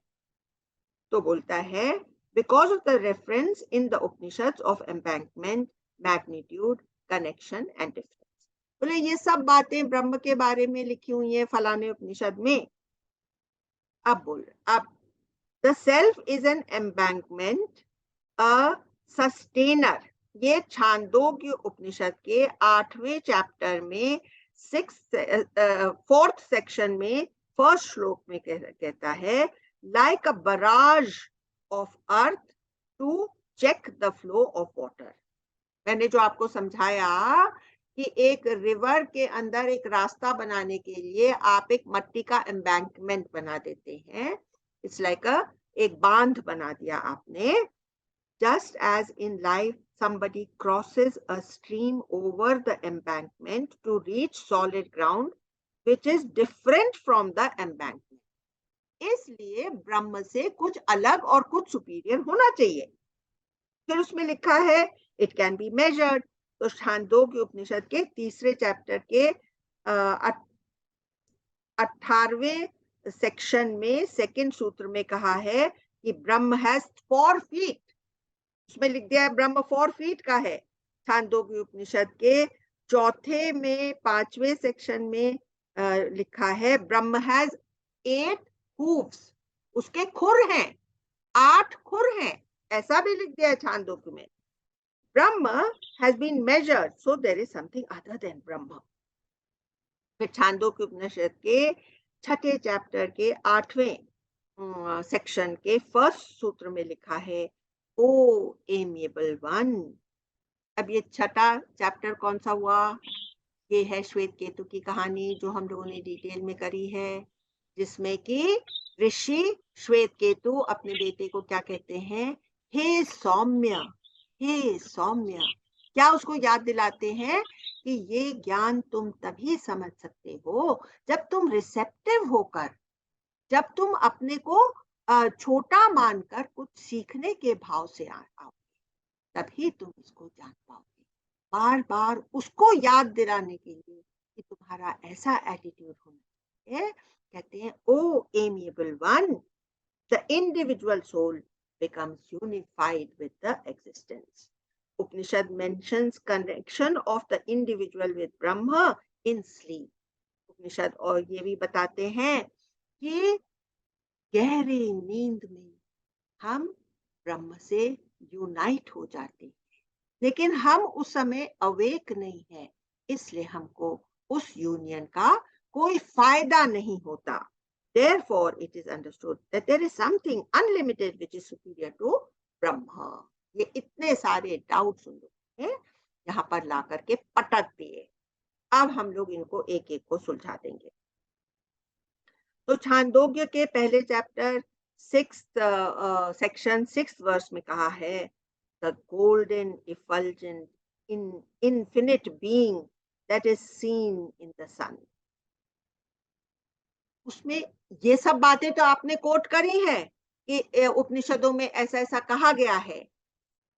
तो बोलता है because of the reference in the Upanishad of embankment, magnitude, connection and difference. बोले ये सब बातें ब्रह्म के बारे में लिखी हुई है फलाने उपनिषद में। अब बोल रहे अब the self is an embankment, a sustainer. ये छांदोग्य उपनिषद के 8वें चैप्टर में 4th सेक्शन में फर्स्ट श्लोक में कहता है like a barrage of earth to check the flow of water. मैंने जो आपको समझाया कि एक रिवर के अंदर एक रास्ता बनाने के लिए आप एक मट्टी का एम्बैंकमेंट बना देते हैं, इट्स लाइक एक बांध बना दिया आपने। Just as in life, somebody crosses a stream over the embankment to reach solid ground, which is different from the embankment. इसलिए ब्रह्म से कुछ अलग और कुछ सुपीरियर होना चाहिए। फिर उसमें लिखा है इट कैन बी मेजर्ड। तो छांदोग्य उपनिषद के 3रे चैप्टर के 18वें सेक्शन में 2nd सूत्र में कहा है कि ब्रह्म हैज 4 feet। उसमें लिख दिया है ब्रह्म 4 feet का है। छांदोग्य उपनिषद के 4th में 5वें सेक्शन में लिखा है ब्रह्म हैज 8 hooves। उसके खुर हैं, 8 खुर हैं, ऐसा भी लिख दिया है छांदोग्य में। Brahman has been measured, so there is something other than Brahman. फिर छांदोग्य उपनिषद के 6ठे चैप्टर के 8वें सेक्शन के 1st सूत्र में लिखा है ओ एमिएबल वन। अब ये 6ठा चैप्टर कौन सा हुआ? ये है श्वेत केतु की कहानी जो हम लोगों ने डिटेल में करी है, जिसमें कि ऋषि श्वेत केतु अपने बेटे को क्या कहते हैं? हे सौम्य, हे सौम्य। क्या उसको याद दिलाते हैं कि ये ज्ञान तुम तभी समझ सकते हो जब तुम रिसेप्टिव होकर, जब तुम अपने को छोटा मानकर कुछ सीखने के भाव से आओ, तभी तुम इसको जान पाओगे। बार बार उसको याद दिलाने के लिए कि तुम्हारा ऐसा एटीट्यूड होना चाहिए। कहते हैं O amiable one, the individual soul becomes unified with the existence. Upanishad mentions connection of the individual with Brahma in sleep. उपनिषद और ये भी बताते हैं कि गहरी नींद में हम ब्रह्म से यूनाइट हो जाते हैं, लेकिन हम उस समय अवेक नहीं है, इसलिए हमको उस यूनियन का कोई फायदा नहीं होता। Therefore, it is understood that there is something unlimited which is superior to Brahma. ये इतने सारे डाउट्स उन लोगों ने यहाँ पर ला करके पटक दिए। अब हम लोग इनको एक एक को सुलझा देंगे। तो छांदोग्य के पहले chapter 6th section 6th verse में कहा है, the golden effulgent infinite being that is seen in the sun. उसमें ये सब बातें तो आपने कोट करी है कि उपनिषदों में ऐसा ऐसा कहा गया है,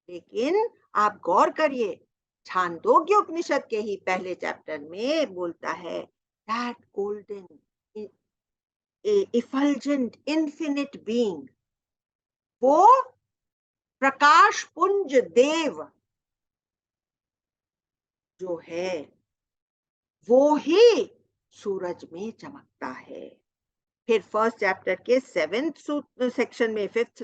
लेकिन आप गौर करिए, छांदोग्य उपनिषद के ही पहले चैप्टर में बोलता है that golden effulgent infinite being, वो प्रकाश पुंज देव जो है वो ही सूरज में चमकता है। फिर फर्स्ट चैप्टर के 7th सेक्शन में 5th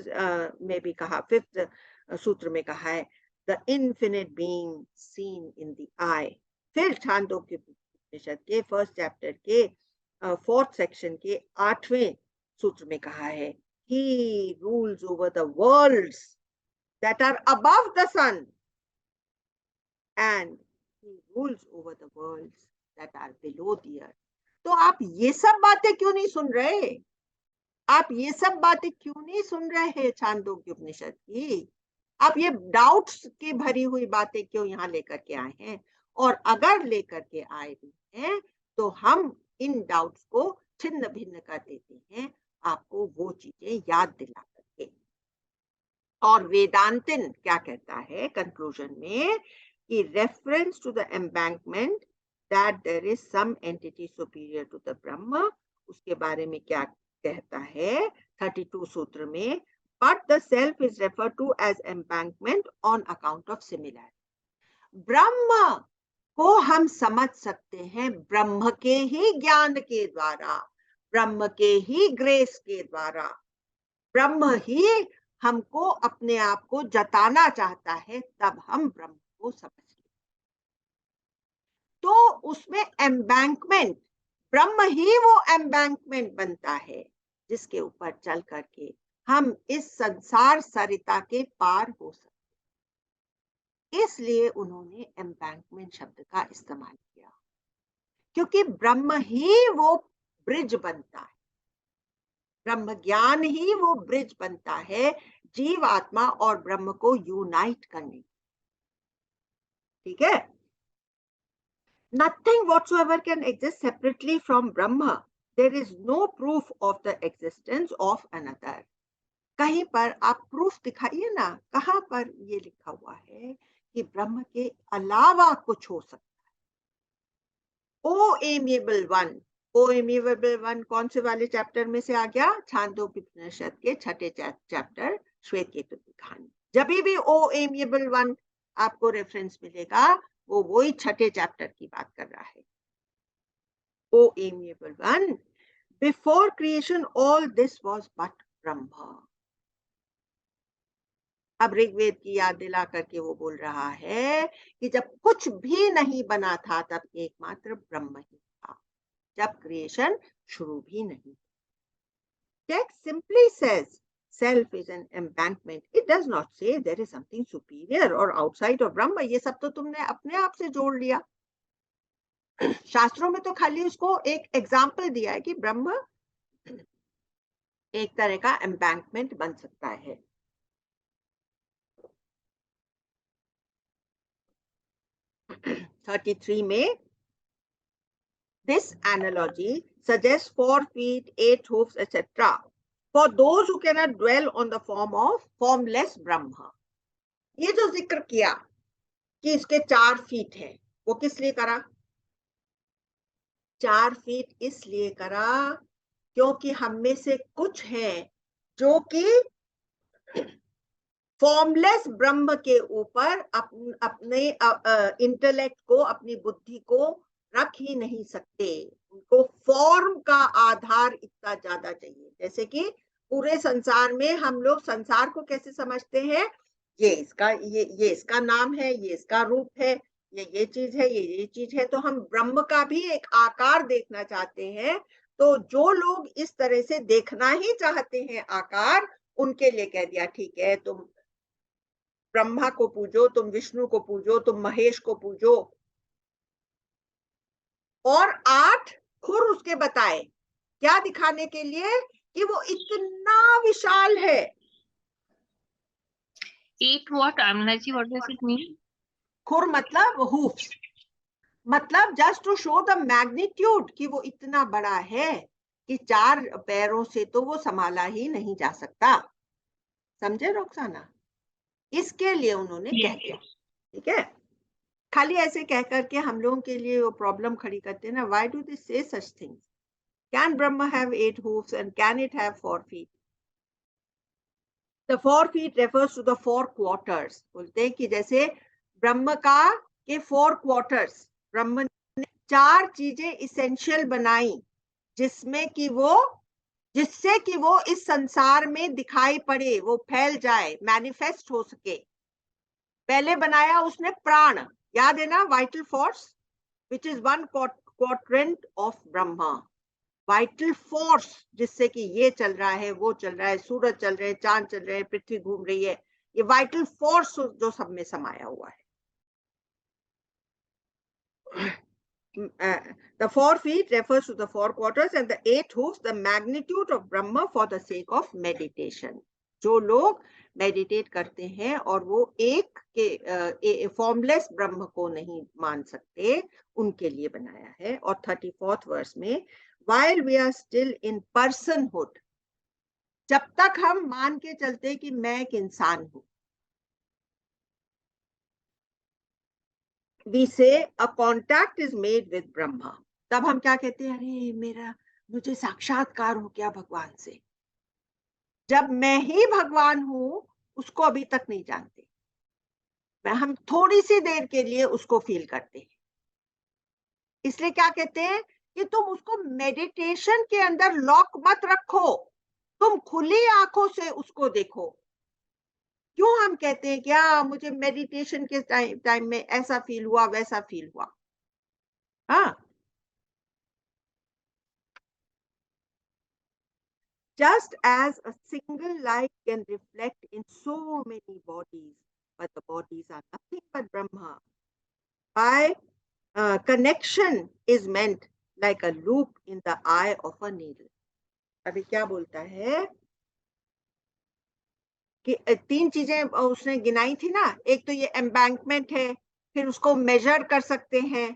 में भी कहा, 5th सूत्र में कहा है the infinite being seen in the eye. फिर छांदोग्य उपनिषद के फर्स्ट चैप्टर के 4th सेक्शन के 8वें सूत्र में कहा है he rules over the worlds that are above the sun and he rules over the worlds that are below the earth. तो आप ये सब बातें क्यों नहीं सुन रहे? आप ये सब बातें क्यों नहीं सुन रहे छांदोग्य उपनिषद की? आप ये डाउट्स की भरी हुई बातें क्यों यहाँ लेकर के आए हैं? और अगर लेकर के आए भी हैं तो हम इन डाउट्स को छिन्न भिन्न कर देते हैं आपको वो चीजें याद दिला करके। और वेदांतिन क्या कहता है कंक्लूजन में कि reference to the embankment that there is some entity superior to the Brahma, उसके बारे में क्या कहता है 32 सूत्र में, but the self is referred to as embankment on account of similarity। ब्रह्म को हम समझ सकते हैं ब्रह्म के ही ज्ञान के द्वारा, ब्रह्म के ही ग्रेस के द्वारा, ब्रह्म ही हमको अपने आप को जताना चाहता है, तब हम ब्रह्म को समझ। तो उसमें एम्बैंकमेंट, ब्रह्म ही वो एम्बैंकमेंट बनता है जिसके ऊपर चल करके हम इस संसार सरिता के पार हो सकते। इसलिए उन्होंने एम्बैंकमेंट शब्द का इस्तेमाल किया, क्योंकि ब्रह्म ही वो ब्रिज बनता है, ब्रह्म ज्ञान ही वो ब्रिज बनता है जीव आत्मा और ब्रह्म को यूनाइट करने। ठीक है? Nothing whatsoever can exist separately from Brahma. There is no proof of the existence of another. कहीं पर आप प्रूफ दिखाइए ना, कहां पर ये लिखा हुआ है कि ब्रह्म के अलावा कुछ हो सकता है? ओ एमिएबल वन, ओ एमिएबल वन कौन से वाले चैप्टर में से आ गया? छांदोग्य उपनिषद के 6ठे चैप्टर श्वेत केतु की कहानी। जब भी ओ एमिएबल वन आपको रेफरेंस मिलेगा वो वही 6ठे चैप्टर की बात कर रहा है। O amiable one, before creation all this was but Brahman. अब ऋग्वेद की याद दिला करके वो बोल रहा है कि जब कुछ भी नहीं बना था तब एकमात्र ब्रह्म ही था, जब क्रिएशन शुरू भी नहीं। Text simply says self is an embankment. It does not say there is something superior or outside of Brahma. ये सब तो तुमने अपने आप से जोड़ लिया। शास्त्रों में तो खाली उसको एक एग्जाम्पल दिया है कि ब्रह्म एक तरह का एम्बैंकमेंट बन सकता है। (33) में this analogy suggests 4 feet, 8 hoofs, etc. for those who cannot dwell on the form of formless Brahma. ये जो जिक्र किया कि इसके 4 फीट है, वो किस लिए करा? 4 फीट इसलिए करा क्योंकि हम में से कुछ हैं जो कि फॉर्मलेस ब्रह्म के ऊपर अपने इंटेलेक्ट को, अपनी बुद्धि को रख ही नहीं सकते। उनको फॉर्म का आधार इतना ज्यादा चाहिए। जैसे कि पूरे संसार में हम लोग संसार को कैसे समझते हैं? ये इसका नाम है, ये इसका रूप है, ये चीज है, ये चीज है। तो हम ब्रह्म का भी एक आकार देखना चाहते हैं। तो जो लोग इस तरह से देखना ही चाहते हैं आकार, उनके लिए कह दिया ठीक है, तुम ब्रह्मा को पूजो, तुम विष्णु को पूजो, तुम महेश को पूजो। और 8 खुर उसके बताए क्या दिखाने के लिए कि वो इतना विशाल है। 8 what? Amalaji, what does it mean? खुर मतलब hooves, मतलब just to show the magnitude कि वो इतना बड़ा है कि 4 पैरों से तो वो संभाला ही नहीं जा सकता। समझे रोक्साना? इसके लिए उन्होंने कह दिया। ठीक है, खाली ऐसे कह करके हम लोगों के लिए वो प्रॉब्लम खड़ी करते हैं ना, व्हाई डू दे से such things? Can Brahma have 8 hooves and can it have 4 feet? The 4 feet refers to the 4 quarters. बोलते हैं कि जैसे ब्रह्म का के 4 quarters, ब्रह्म ने 4 चीजें इसेंशियल बनाई जिसमें कि वो, जिससे कि वो इस संसार में दिखाई पड़े, वो फैल जाए, मैनिफेस्ट हो सके। पहले बनाया उसने प्राण, याद है ना, vital force, which is 1 quadrant of Brahma. Vital force जिससे कि ये चल रहा है, वो चल रहा है, सूरज चल रहे हैं, चांद चल रहे हैं, पृथ्वी घूम रही है, ये वाइटल फोर्स जो सब में समाया हुआ है। The 4 feet refers to the 4 quarters and the 8 hooves the magnitude of Brahma for the sake of meditation. जो लोग मेडिटेट करते हैं और वो एक के फॉर्मलेस ब्रह्म को नहीं मान सकते, उनके लिए बनाया है। और 34th वर्स में, while we are still in personhood, जब तक हम मान के चलते कि मैं एक इंसान हूं, we say a contact is made with Brahma. तब हम क्या कहते हैं, अरे मेरा, मुझे साक्षात्कार हो गया भगवान से। जब मैं ही भगवान हूं, उसको अभी तक नहीं जानते, हम थोड़ी सी देर के लिए उसको फील करते हैं। इसलिए क्या कहते हैं कि तुम उसको मेडिटेशन के अंदर लॉक मत रखो, तुम खुली आंखों से उसको देखो। क्यों हम कहते हैं क्या मुझे मेडिटेशन के टाइम में ऐसा फील हुआ, वैसा फील हुआ? हाँ, just as a single light can reflect in so many bodies, but the bodies are nothing but Brahma. By connection is meant like a loop in the eye of a needle. अभी क्या बोलता है कि 3 चीजें उसने गिनाई थी ना, एक तो ये एम्बैंकमेंट है, फिर उसको मेजर कर सकते हैं,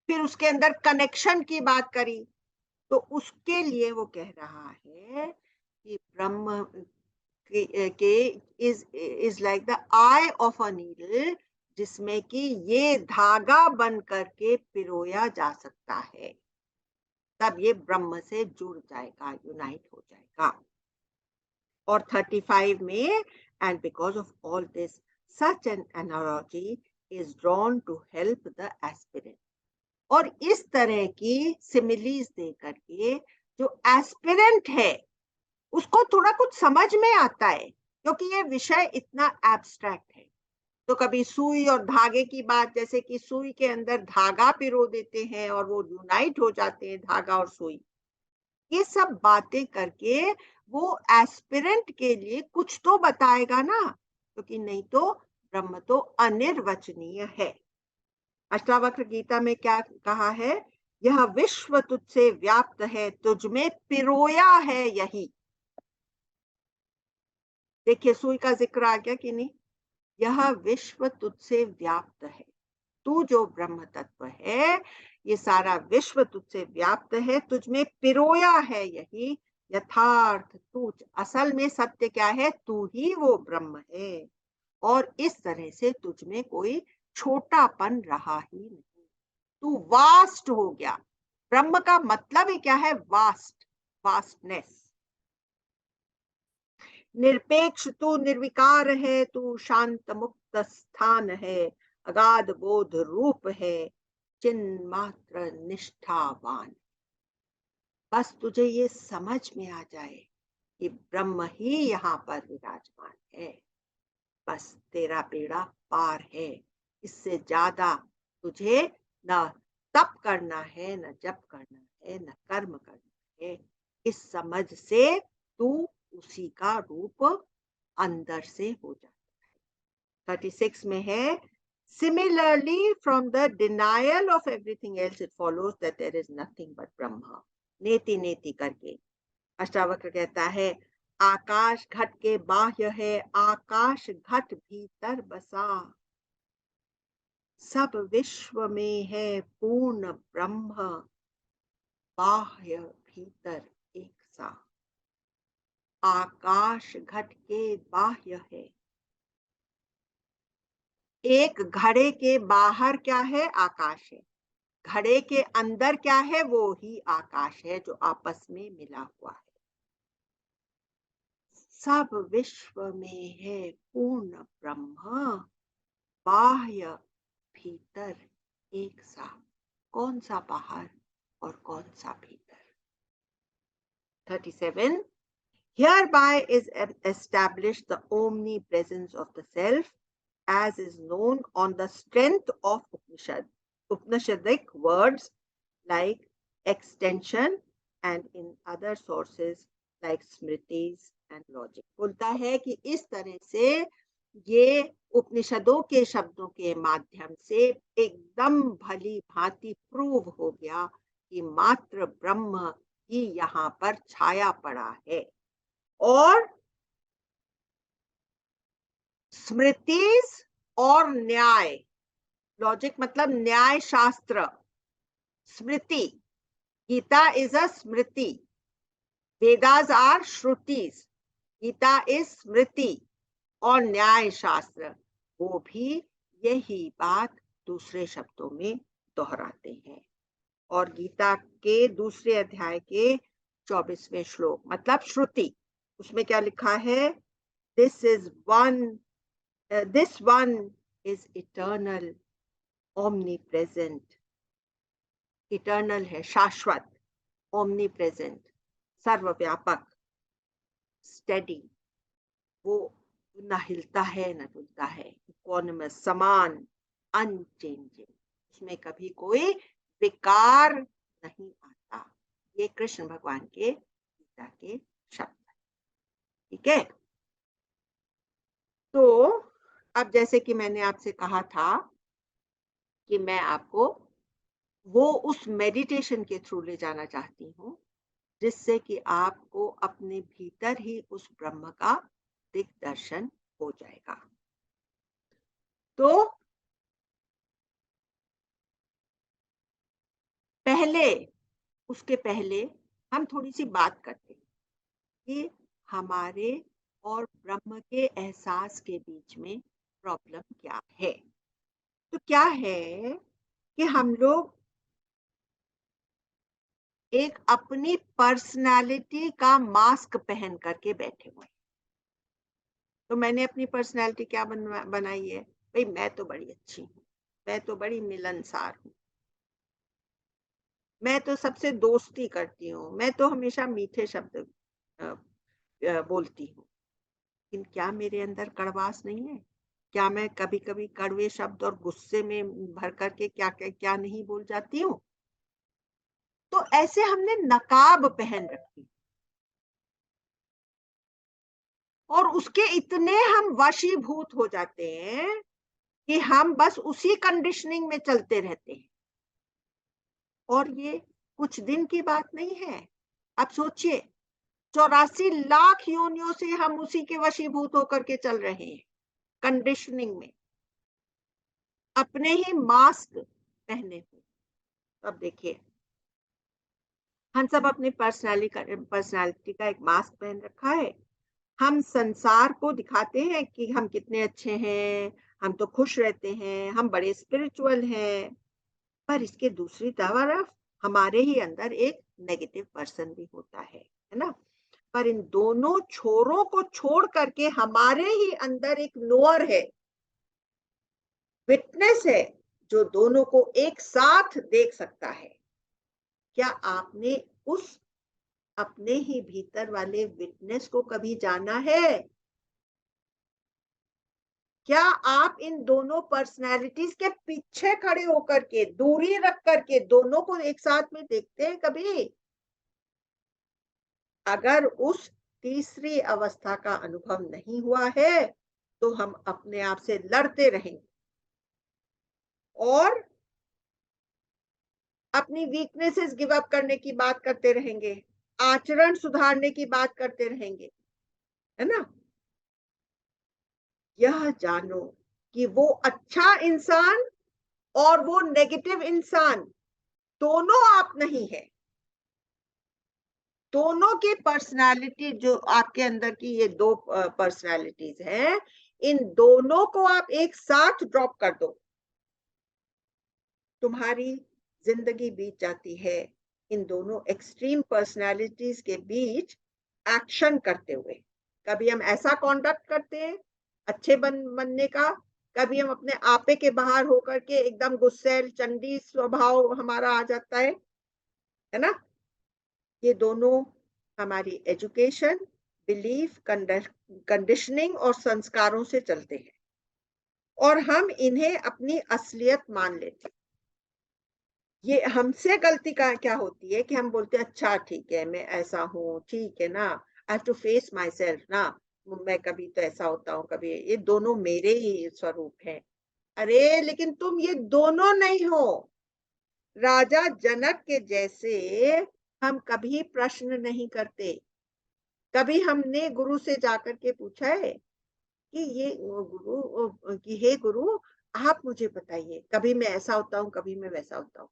फिर उसके अंदर कनेक्शन की बात करी, तो उसके लिए वो कह रहा है कि ब्रह्म के is like the eye of a needle, जिसमें कि ये धागा बन करके पिरोया जा सकता है, तब ये ब्रह्म से जुड़ जाएगा, यूनाइट हो जाएगा। और 35 में, and because of all this, such an analogy is drawn to help the aspirant. और इस तरह की सिमिलीज दे करके जो एस्पिरेंट है उसको थोड़ा कुछ समझ में आता है, क्योंकि ये विषय इतना एब्स्ट्रैक्ट है। तो कभी सुई और धागे की बात, जैसे कि सुई के अंदर धागा पिरो देते हैं और वो यूनाइट हो जाते हैं, धागा और सुई, ये सब बातें करके वो एस्पिरेंट के लिए कुछ तो बताएगा ना, क्योंकि नहीं तो ब्रह्म तो अनिर्वचनीय है। अष्टावक्र गीता में क्या कहा है, यह विश्व तुझसे व्याप्त है, तुझ में पिरोया है यही। देखिए सुई का जिक्र आ गया कि नहीं, यह विश्व तुझसे व्याप्त है, तू जो ब्रह्म तत्व है, ये सारा विश्व तुझसे व्याप्त है, तुझ में पिरोया है यही। यथार्थ तू, असल में सत्य क्या है, तू ही वो ब्रह्म है, और इस तरह से तुझ में कोई छोटापन रहा ही नहीं, तू वास्ट हो गया। ब्रह्म का मतलब ही क्या है, वास्ट, वास्टनेस। निरपेक्ष तू निर्विकार है, तू शांत मुक्त स्थान है, अगाध बोध रूप है, चिन्ह मात्र निष्ठावान। बस तुझे ये समझ में आ जाए कि ब्रह्म ही यहाँ पर विराजमान है, बस तेरा बेड़ा पार है। इससे ज्यादा तुझे न तप करना है, न जप करना है, न कर्म करना है। इस समझ से तू उसी का रूप अंदर से हो जाता है। 36 में है, similarly from the denial of everything else it follows that there is nothing but Brahma. नेति नेति करके। अष्टावक्र कहता है, आकाश घट के बाह्य है, आकाश घट भीतर बसा, सब विश्व में है पूर्ण ब्रह्म, बाह्य भीतर एक सा। आकाश घट के बाह्य है। एक घड़े के बाहर क्या है? आकाश है। घड़े के अंदर क्या है? वो ही आकाश है जो आपस में मिला हुआ है। सब विश्व में है पूर्ण ब्रह्म, बाह्य भीतर एक सा। कौन सा बाहर और कौन सा भीतर? 37. Hereby is established the omnipresence of the self, as is known on the strength of Upanishadic words like extension and in other sources like smritis and logic. बोलता है कि इस तरह से ये उपनिषदों के शब्दों के माध्यम से एकदम भली भांति प्रूव हो गया कि मात्र ब्रह्म ही यहाँ पर छाया पड़ा है। और स्मृतिज और न्याय, लॉजिक मतलब Nyaya shastra, smriti, Gita is a smriti, Vedas are shrutis, Gita is smriti, और न्याय शास्त्र वो भी यही बात दूसरे शब्दों में दोहराते हैं। और गीता के दूसरे अध्याय के 24वें श्लोक मतलब श्रुति, उसमें क्या लिखा है? This one is eternal, omnipresent, eternal है शाश्वत, ओमनीप्रेजेंट सर्वव्यापक, स्टेडी, वो न हिलता है न डुलता है, इकोनमस समान, अनचेंजिंग, उसमें कभी कोई विकार नहीं आता। ये कृष्ण भगवान के गीता के शब्द है। ठीक है, तो अब जैसे कि मैंने आपसे कहा था कि मैं आपको वो उस मेडिटेशन के थ्रू ले जाना चाहती हूँ जिससे कि आपको अपने भीतर ही उस ब्रह्म का दिग्दर्शन हो जाएगा। तो उसके पहले हम थोड़ी सी बात करते हैं कि हमारे और ब्रह्म के एहसास के बीच में प्रॉब्लम क्या है। तो क्या है कि हम लोग एक अपनी पर्सनालिटी का मास्क पहन करके बैठे हुए हैं। तो मैंने अपनी पर्सनालिटी क्या बनाई है? भाई मैं तो बड़ी अच्छी हूँ, मैं तो बड़ी मिलनसार हूँ, मैं तो सबसे दोस्ती करती हूँ, मैं तो हमेशा मीठे शब्द बोलती हूँ। लेकिन क्या मेरे अंदर कड़वास नहीं है? क्या मैं कभी कभी कड़वे शब्द और गुस्से में भर करके क्या नहीं बोल जाती हूँ? तो ऐसे हमने नकाब पहन रखी और उसके इतने हम वशीभूत हो जाते हैं कि हम बस उसी कंडीशनिंग में चलते रहते हैं। और ये कुछ दिन की बात नहीं है। अब सोचिए 84 लाख योनियों से हम उसी के वशीभूत होकर के चल रहे हैं, कंडीशनिंग में, अपने ही मास्क पहने हुए। अब देखिए हम सब अपनी पर्सनालिटी का एक मास्क पहन रखा है। हम संसार को दिखाते हैं कि हम कितने अच्छे हैं, हम तो खुश रहते हैं, हम बड़े स्पिरिचुअल हैं, पर इसके दूसरी तरफ हमारे ही अंदर एक नेगेटिव पर्सन भी होता है ना। पर इन दोनों छोरों को छोड़ करके हमारे ही अंदर एक नोअर है, विटनेस है, जो दोनों को एक साथ देख सकता है। क्या आपने उस अपने ही भीतर वाले विटनेस को कभी जाना है? क्या आप इन दोनों पर्सनैलिटीज के पीछे खड़े होकर के, दूरी रख करके दोनों को एक साथ में देखते हैं कभी? अगर उस तीसरी अवस्था का अनुभव नहीं हुआ है तो हम अपने आप से लड़ते रहेंगे और अपनी वीकनेसेस गिव अप करने की बात करते रहेंगे, आचरण सुधारने की बात करते रहेंगे, है ना? यह जानो कि वो अच्छा इंसान और वो नेगेटिव इंसान दोनों आप नहीं है। दोनों की पर्सनालिटी, जो आपके अंदर की ये दो पर्सनालिटीज हैं, इन दोनों को आप एक साथ ड्रॉप कर दो, तुम्हारी जिंदगी बीत जाती है इन दोनों एक्सट्रीम पर्सनालिटीज के बीच एक्शन करते हुए। कभी हम ऐसा कॉन्डक्ट करते हैं अच्छे बनने का, कभी हम अपने आपे के बाहर होकर के एकदम गुस्सैल चंडी स्वभाव हमारा आ जाता है ना? ये दोनों हमारी एजुकेशन, बिलीफ, कंडीशनिंग और संस्कारों से चलते हैं और हम इन्हें अपनी असलियत मान लेते हैं। ये हमसे गलती का क्या होती है कि हम बोलते हैं अच्छा ठीक है, मैं ऐसा हूँ, ठीक है ना, I have to face myself ना, मैं कभी तो ऐसा होता हूँ, कभी ये दोनों मेरे ही स्वरूप हैं। अरे लेकिन तुम ये दोनों नहीं हो। राजा जनक के जैसे हम कभी प्रश्न नहीं करते। कभी हमने गुरु से जाकर के पूछा है कि ये गुरु कि हे गुरु आप मुझे बताइए, कभी मैं ऐसा होता हूँ, कभी मैं वैसा होता हूँ,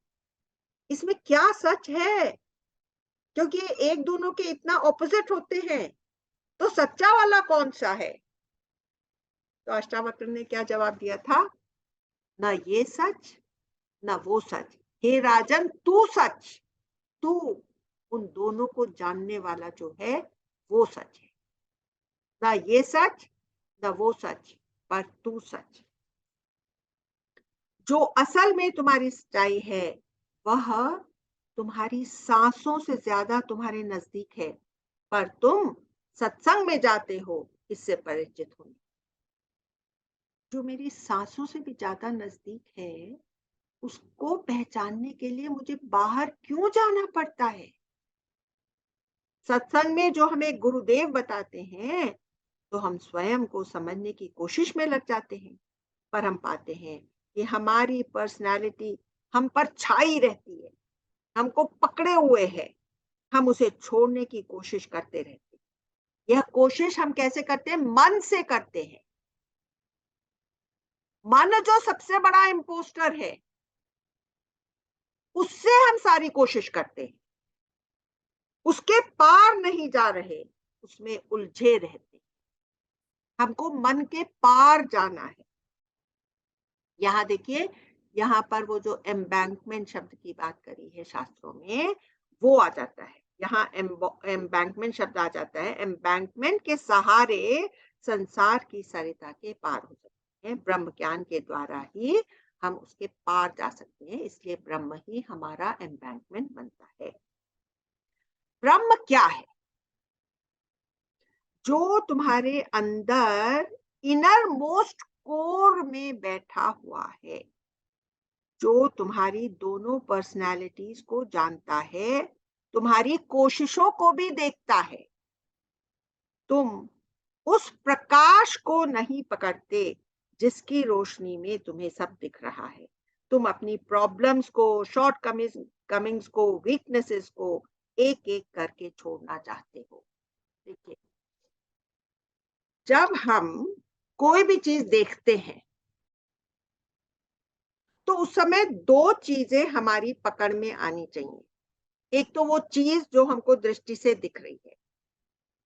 इसमें क्या सच है? क्योंकि एक दोनों के इतना ऑपोजिट होते हैं, तो सच्चा वाला कौन सा है? तो अष्टावक्र ने क्या जवाब दिया था? ना ये सच, ना वो सच, हे राजन तू सच, तू उन दोनों को जानने वाला जो है वो सच है। ना ये सच, ना वो सच, पर तू सच। जो असल में तुम्हारी सच्चाई है वह तुम्हारी सांसों से ज्यादा तुम्हारे नजदीक है, पर तुम सत्संग में जाते हो इससे परिचित होने। जो मेरी सांसों से भी ज्यादा नजदीक है, उसको पहचानने के लिए मुझे बाहर क्यों जाना पड़ता है? सत्संग में जो हमें गुरुदेव बताते हैं, तो हम स्वयं को समझने की कोशिश में लग जाते हैं, पर हम पाते हैं कि हमारी पर्सनालिटी हम पर छाई रहती है, हमको पकड़े हुए है, हम उसे छोड़ने की कोशिश करते रहते हैं। यह कोशिश हम कैसे करते हैं? मन से करते हैं। मन जो सबसे बड़ा इम्पोस्टर है, उससे हम सारी कोशिश करते हैं, उसके पार नहीं जा रहे, उसमें उलझे रहते हैं। हमको मन के पार जाना है। यहाँ देखिए, यहाँ पर वो जो एम्बैंकमेंट शब्द की बात करी है शास्त्रों में, वो आ जाता है। यहाँ एम्बैंकमेंट शब्द आ जाता है। एम्बैंकमेंट के सहारे संसार की सरिता के पार हो सकते हैं। ब्रह्म ज्ञान के द्वारा ही हम उसके पार जा सकते हैं, इसलिए ब्रह्म ही हमारा एम्बैंकमेंट बनता है। ब्रह्म क्या है? जो तुम्हारे अंदर इनर मोस्ट कोर में बैठा हुआ है, जो तुम्हारी दोनों पर्सनालिटीज को जानता है, तुम्हारी कोशिशों को भी देखता है। तुम उस प्रकाश को नहीं पकड़ते जिसकी रोशनी में तुम्हें सब दिख रहा है। तुम अपनी प्रॉब्लम्स को, शॉर्ट कमिंग्स को, वीकनेसेस को एक एक करके छोड़ना चाहते हो। देखिए, जब हम कोई भी चीज देखते हैं, तो उस समय दो चीजें हमारी पकड़ में आनी चाहिए। एक तो वो चीज जो हमको दृष्टि से दिख रही है,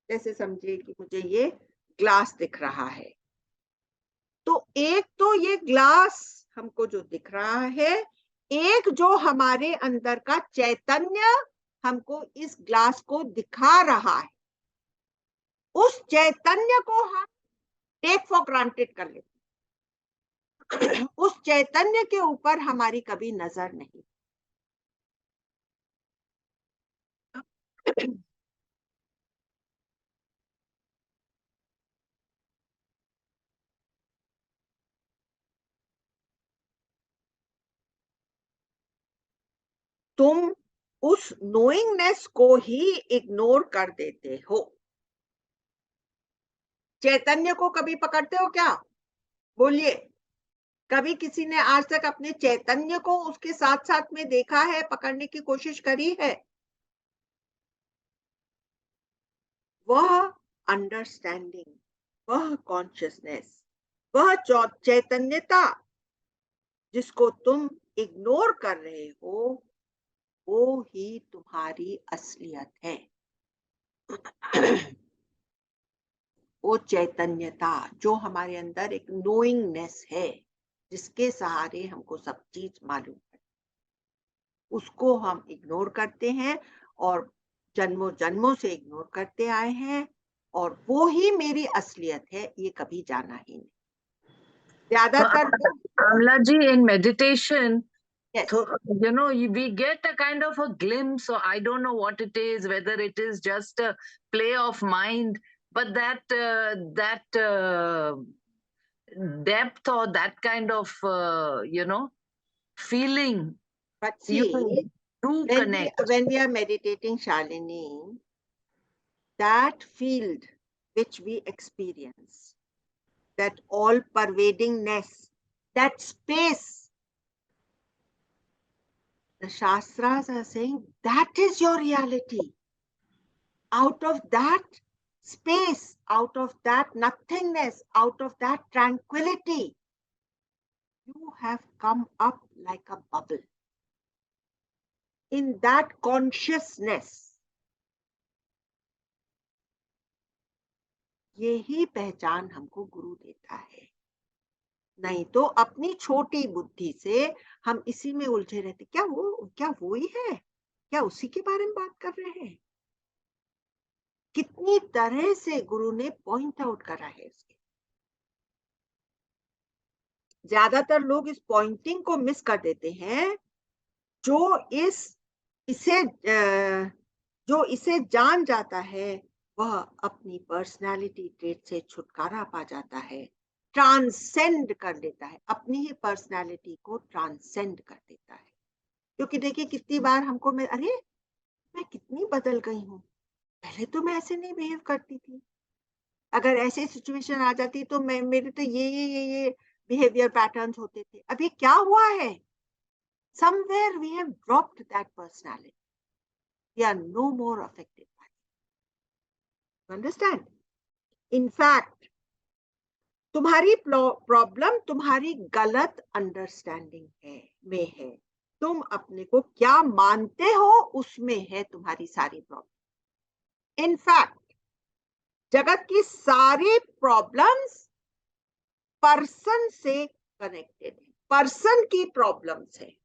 जैसे समझिए कि मुझे ये ग्लास दिख रहा है, तो एक तो ये ग्लास हमको जो दिख रहा है, एक जो हमारे अंदर का चैतन्य हमको इस ग्लास को दिखा रहा है, उस चैतन्य को हम टेक फॉर ग्रांटेड कर लेते हैं। उस चैतन्य के ऊपर हमारी कभी नजर नहीं। तुम उस नोइंगनेस को ही इग्नोर कर देते हो। चैतन्य को कभी पकड़ते हो क्या? बोलिए। कभी किसी ने आज तक अपने चैतन्य को उसके साथ साथ में देखा है, पकड़ने की कोशिश करी है? वह अंडरस्टैंडिंग, वह कॉन्शियसनेस, वह चैतन्यता जिसको तुम इग्नोर कर रहे हो, वो ही तुम्हारी असलियत है। वो चैतन्यता जो हमारे अंदर एक नोइंगनेस है, जिसके सहारे हमको सब चीज मालूम है, उसको हम इग्नोर करते हैं और जन्मों जन्मों से इग्नोर करते आए हैं, और वो ही मेरी असलियत है, ये कभी जाना ही नहीं। ज्यादातर लोग Amlaji, in meditation, yes, so, we get a kind of a glimpse, or I don't know what it is, whether it is just a play of mind, but that depth or that kind of, feeling, but you see, do connect. when we are meditating, Shalini, that field which we experience, that all pervadingness, that space, the Shastras are saying that is your reality. Out of that space, out of that nothingness, out of that tranquility, you have come up like a bubble. In that consciousness, यही पहचान हमको गुरु देता है। नहीं तो अपनी छोटी बुद्धि से हम इसी में उलझे रहते, क्या वो ही है, क्या उसी के बारे में बात कर रहे हैं? कितनी तरह से गुरु ने पॉइंट आउट करा है इसके। ज्यादातर लोग इस पॉइंटिंग को मिस कर देते हैं। जो इसे जान जाता है, वह अपनी पर्सनालिटी ट्रेट से छुटकारा पा जाता है, ट्रांसेंड कर लेता है, अपनी ही पर्सनालिटी को ट्रांसेंड कर देता है। क्योंकि देखिए कितनी बार हमको मैं कितनी बदल गई हूँ, पहले तो मैं ऐसे नहीं बिहेव करती थी, अगर ऐसी सिचुएशन आ जाती तो मेरे तो ये बिहेवियर पैटर्न्स होते थे, अभी क्या हुआ है? Somewhere we have dropped that personality. We are no more affected by it. You understand? In fact, तुम्हारी प्रॉब्लम तुम्हारी गलत अंडरस्टैंडिंग में है। तुम अपने को क्या मानते हो, उसमें है तुम्हारी सारी प्रॉब्लम। In fact, जगत की सारी प्रॉब्लम्स पर्सन से कनेक्टेड है, पर्सन की प्रॉब्लम्स है।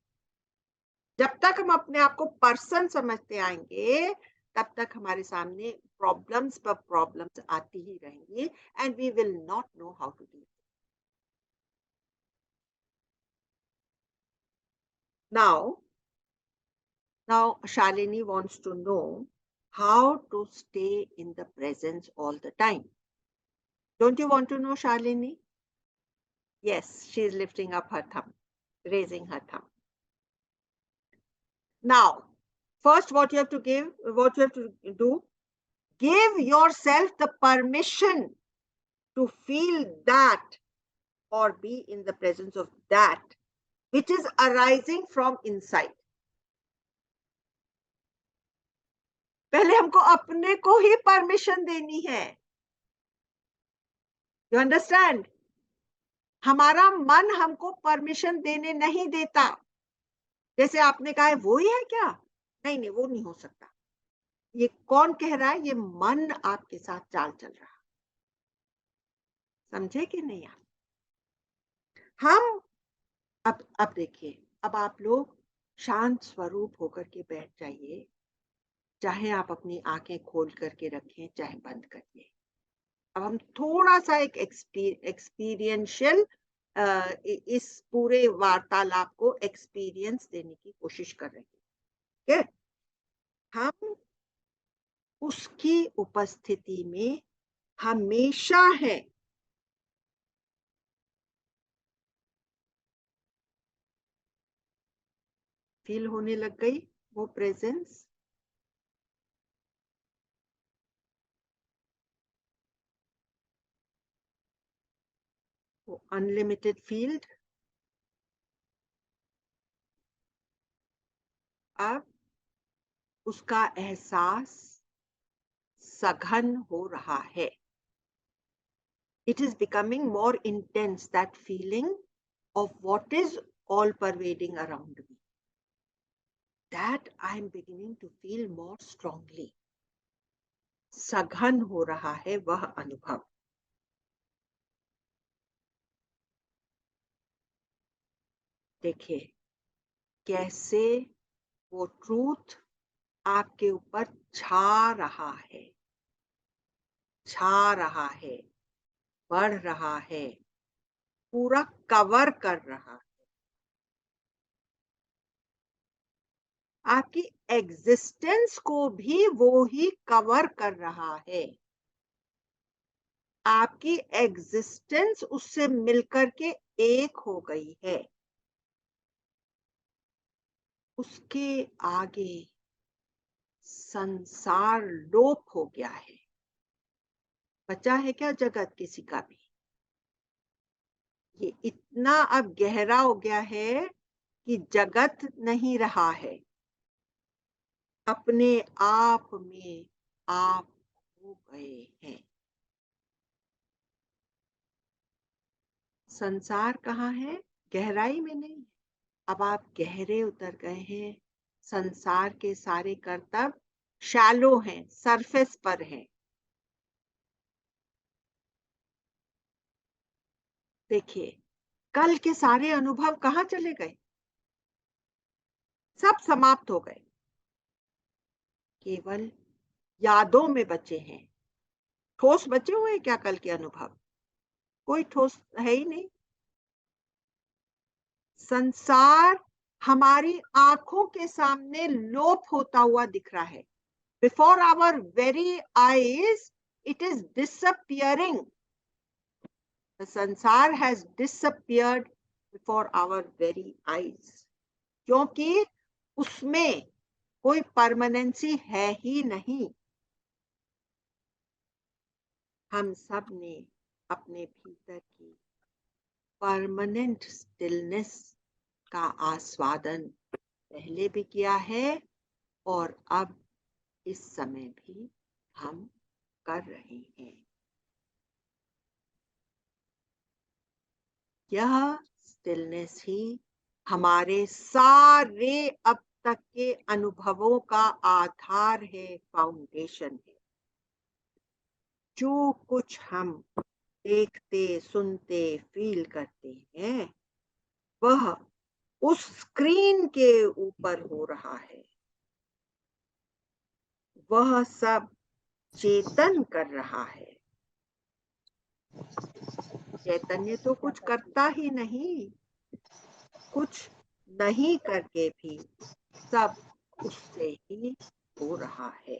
जब तक हम अपने आप को पर्सन समझते आएंगे, तब तक हमारे सामने प्रॉब्लम्स पर प्रॉब्लम्स आती ही रहेंगी, and we will not know how to deal. Now Shalini wants to know how to stay in the presence all the time. Don't you want to know, Shalini? Yes, she is lifting up her thumb, raising her thumb. Now, first what you have to do, give yourself the permission to feel that or be in the presence of that which is arising from inside. पहले हमको अपने को ही permission देनी है। You understand? हमारा मन हमको permission देने नहीं देता। जैसे आपने कहा है वो ही है क्या? नहीं, वो नहीं हो सकता। ये कौन कह रहा है? ये मन आपके साथ चाल चल रहा। समझे कि नहीं आप? हम अब देखिए, अब आप लोग शांत स्वरूप होकर के बैठ जाइए, चाहे आप अपनी आंखें खोल करके रखें, चाहे बंद करिए। अब हम थोड़ा सा एक एक्सपीरियंशियल इस पूरे वार्तालाप को एक्सपीरियंस देने की कोशिश कर रहे हैं। ठीक है? हम उसकी उपस्थिति में हमेशा हैं। फील होने लग गई वो प्रेजेंस? वो अनलिमिटेड फील्ड? अब उसका एहसास सघन हो रहा है. It is becoming more intense, that feeling of what is all pervading around me. That I am beginning to feel more strongly. सघन हो रहा है वह अनुभव. देखिए कैसे वो ट्रूथ आपके ऊपर छा रहा है, बढ़ रहा है, पूरा कवर कर रहा है. आपकी एग्जिस्टेंस को भी वो ही कवर कर रहा है. आपकी एग्जिस्टेंस उससे मिलकर के एक हो गई है. उसके आगे संसार लोप हो गया है. बचा है क्या जगत किसी का भी? ये इतना अब गहरा हो गया है कि जगत नहीं रहा है. अपने आप में आप हो गए हैं. संसार कहाँ है? गहराई में नहीं. अब आप गहरे उतर गए हैं. संसार के सारे कर्तव्य शैलो हैं, सरफेस पर हैं. देखिए कल के सारे अनुभव कहाँ चले गए? सब समाप्त हो गए. केवल यादों में बचे हैं. ठोस बचे हुए हैं क्या कल के अनुभव? कोई ठोस है ही नहीं. संसार हमारी आंखों के सामने लोप होता हुआ दिख रहा है. Before our very eyes it is disappearing. The sansar has disappeared before our very eyes. क्योंकि उसमें कोई परमानेंसी है ही नहीं. हम सब ने अपने भीतर की परमानेंट स्टिलनेस का आस्वादन पहले भी किया है और अब इस समय भी हम कर रहे हैं. यह स्टिलनेस ही हमारे सारे अब तक के अनुभवों का आधार है, फाउंडेशन है. जो कुछ हम देखते, सुनते, फील करते हैं वह उस स्क्रीन के ऊपर हो रहा है. वह सब चेतन कर रहा है. चैतन्य तो कुछ करता ही नहीं. कुछ नहीं करके भी सब उससे ही हो रहा है.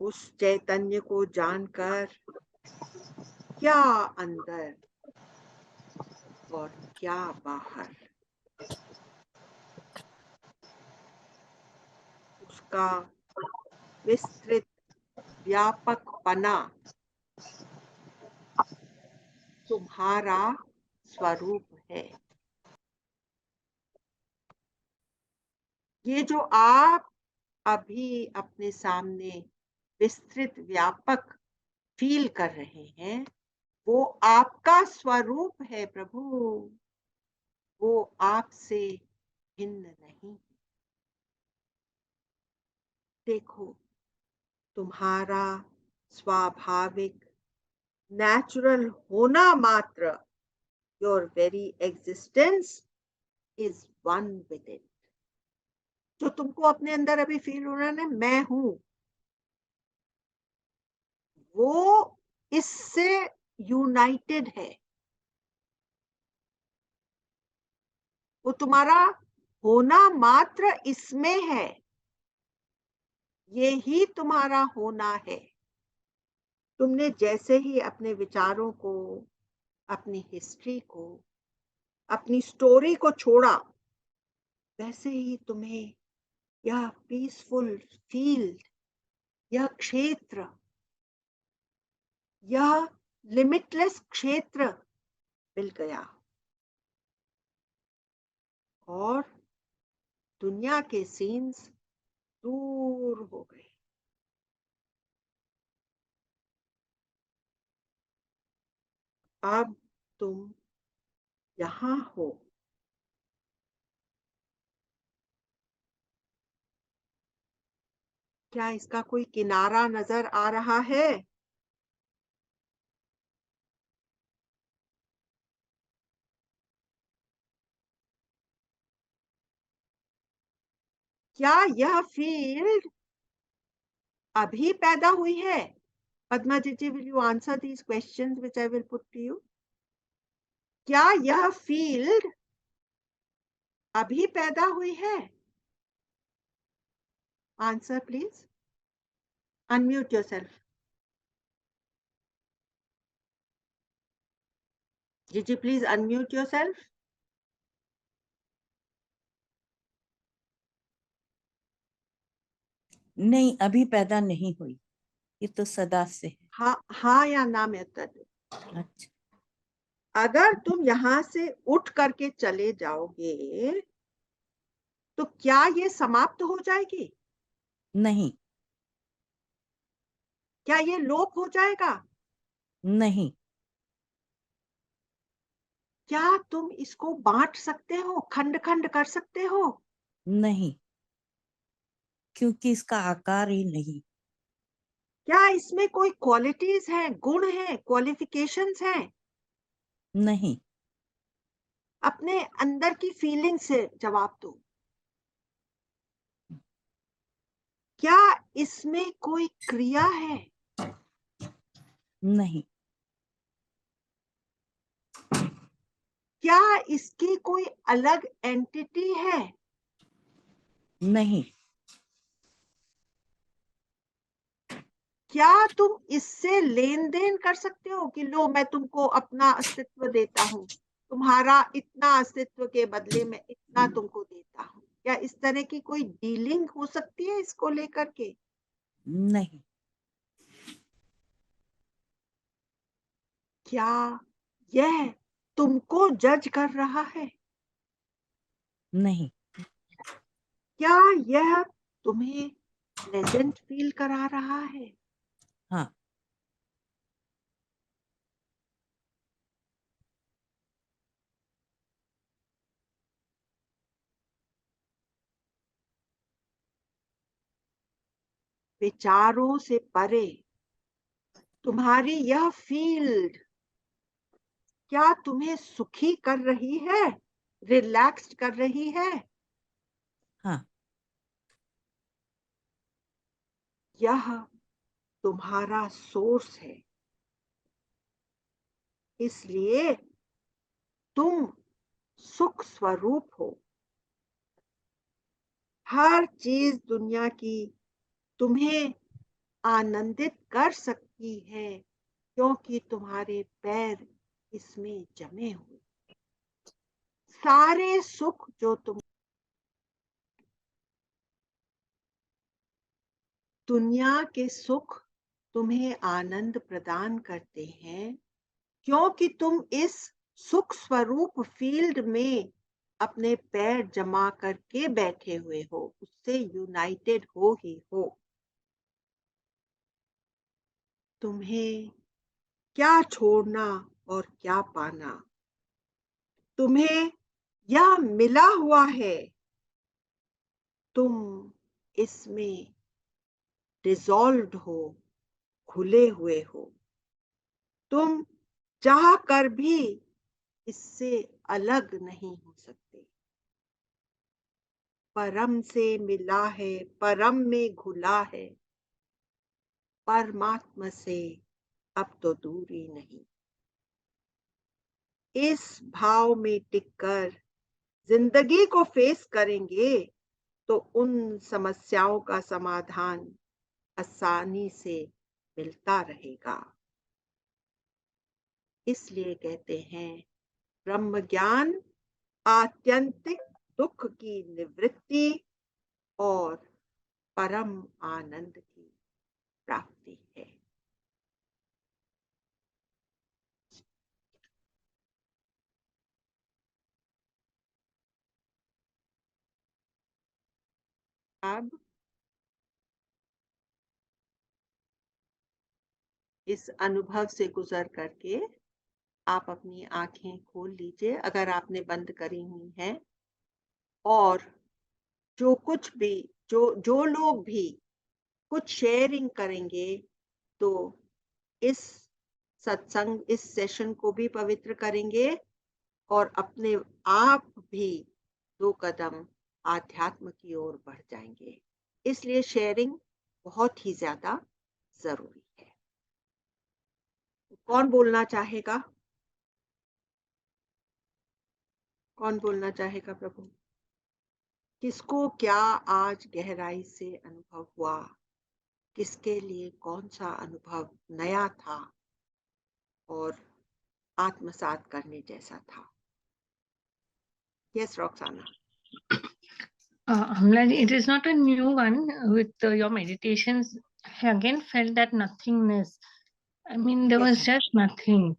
उस चैतन्य को जानकर क्या अंदर और क्या बाहर, उसका विस्तृत व्यापकपना तुम्हारा स्वरूप है. ये जो आप अभी अपने सामने विस्तृत व्यापक फील कर रहे हैं वो आपका स्वरूप है प्रभु. वो आपसे भिन्न नहीं. देखो तुम्हारा स्वाभाविक नेचुरल होना मात्र, your very existence is one with it. जो तुमको अपने अंदर अभी फील हो रहा है ना, मैं हूं, वो इससे यूनाइटेड है. वो तुम्हारा होना मात्र इसमें है. ये ही तुम्हारा होना है. तुमने जैसे ही अपने विचारों को, अपनी हिस्ट्री को, अपनी स्टोरी को छोड़ा वैसे ही तुम्हें यह पीसफुल फील्ड, यह क्षेत्र, यह लिमिटलेस क्षेत्र मिल गया और दुनिया के सीन्स दूर हो गए। अब तुम यहाँ हो। क्या इसका कोई किनारा नजर आ रहा है? क्या यह फील्ड अभी पैदा हुई है? पद्मा जी, will you answer these questions which I will put to you? क्या यह फील्ड अभी पैदा हुई है? Answer please. Unmute yourself. जी, प्लीज अनम्यूट योरसेल्फ। नहीं, अभी पैदा नहीं हुई, ये तो सदा से है। हाँ या ना में उत्तर दो। अच्छा, अगर तुम यहाँ से उठ करके चले जाओगे तो क्या ये समाप्त हो जाएगी? नहीं। क्या ये लोप हो जाएगा? नहीं। क्या तुम इसको बांट सकते हो, खंड खंड कर सकते हो? नहीं, क्योंकि इसका आकार ही नहीं। क्या इसमें कोई क्वालिटीज हैं, गुण हैं, क्वालिफिकेशंस हैं? नहीं। अपने अंदर की फीलिंग से जवाब दो। क्या इसमें कोई क्रिया है? नहीं। क्या इसकी कोई अलग एंटिटी है? नहीं। क्या तुम इससे लेन देन कर सकते हो कि लो मैं तुमको अपना अस्तित्व देता हूं, तुम्हारा इतना अस्तित्व के बदले में इतना तुमको देता हूं? क्या इस तरह की कोई डीलिंग हो सकती है इसको लेकर के? नहीं। क्या यह तुमको जज कर रहा है? नहीं। क्या यह तुम्हें प्लेजेंट फील करा रहा है? हाँ। विचारों से परे तुम्हारी यह फील्ड क्या तुम्हें सुखी कर रही है, रिलैक्स्ड कर रही है? हाँ। यह तुम्हारा सोर्स है, इसलिए तुम सुख स्वरूप हो। हर चीज दुनिया की तुम्हें आनंदित कर सकती है क्योंकि तुम्हारे पैर इसमें जमे हुए। सारे सुख जो तुम दुनिया के सुख तुम्हें आनंद प्रदान करते हैं क्योंकि तुम इस सुख स्वरूप फील्ड में अपने पैर जमा करके बैठे हुए हो, उससे यूनाइटेड हो ही हो। तुम्हें क्या छोड़ना और क्या पाना, तुम्हें यह मिला हुआ है। तुम इसमें डिसॉल्व्ड हो, खुले हुए हो। तुम चाह कर भी इससे अलग नहीं हो सकते। परम से मिला है, परम में घुला है, परमात्मा से अब तो दूरी नहीं। इस भाव में टिककर जिंदगी को फेस करेंगे तो उन समस्याओं का समाधान आसानी से मिलता रहेगा। इसलिए कहते हैं ब्रह्म ज्ञान आत्यंतिक दुख की निवृत्ति और परम आनंद की प्राप्ति है। अब इस अनुभव से गुजर करके आप अपनी आंखें खोल लीजिए अगर आपने बंद करी हुई हैं, और जो कुछ भी जो लोग भी कुछ शेयरिंग करेंगे तो इस सत्संग, इस सेशन को भी पवित्र करेंगे और अपने आप भी 2 कदम आध्यात्म की ओर बढ़ जाएंगे। इसलिए शेयरिंग बहुत ही ज्यादा जरूरी है। कौन बोलना चाहेगा? कौन बोलना चाहेगा प्रभु? किसको क्या आज गहराई से अनुभव हुआ? किसके लिए कौन सा अनुभव नया था और आत्मसात करने जैसा था? Yes रॉक्साना। Amla, it is not a new one. With your meditations, I again felt that nothingness. I mean, there was just nothing.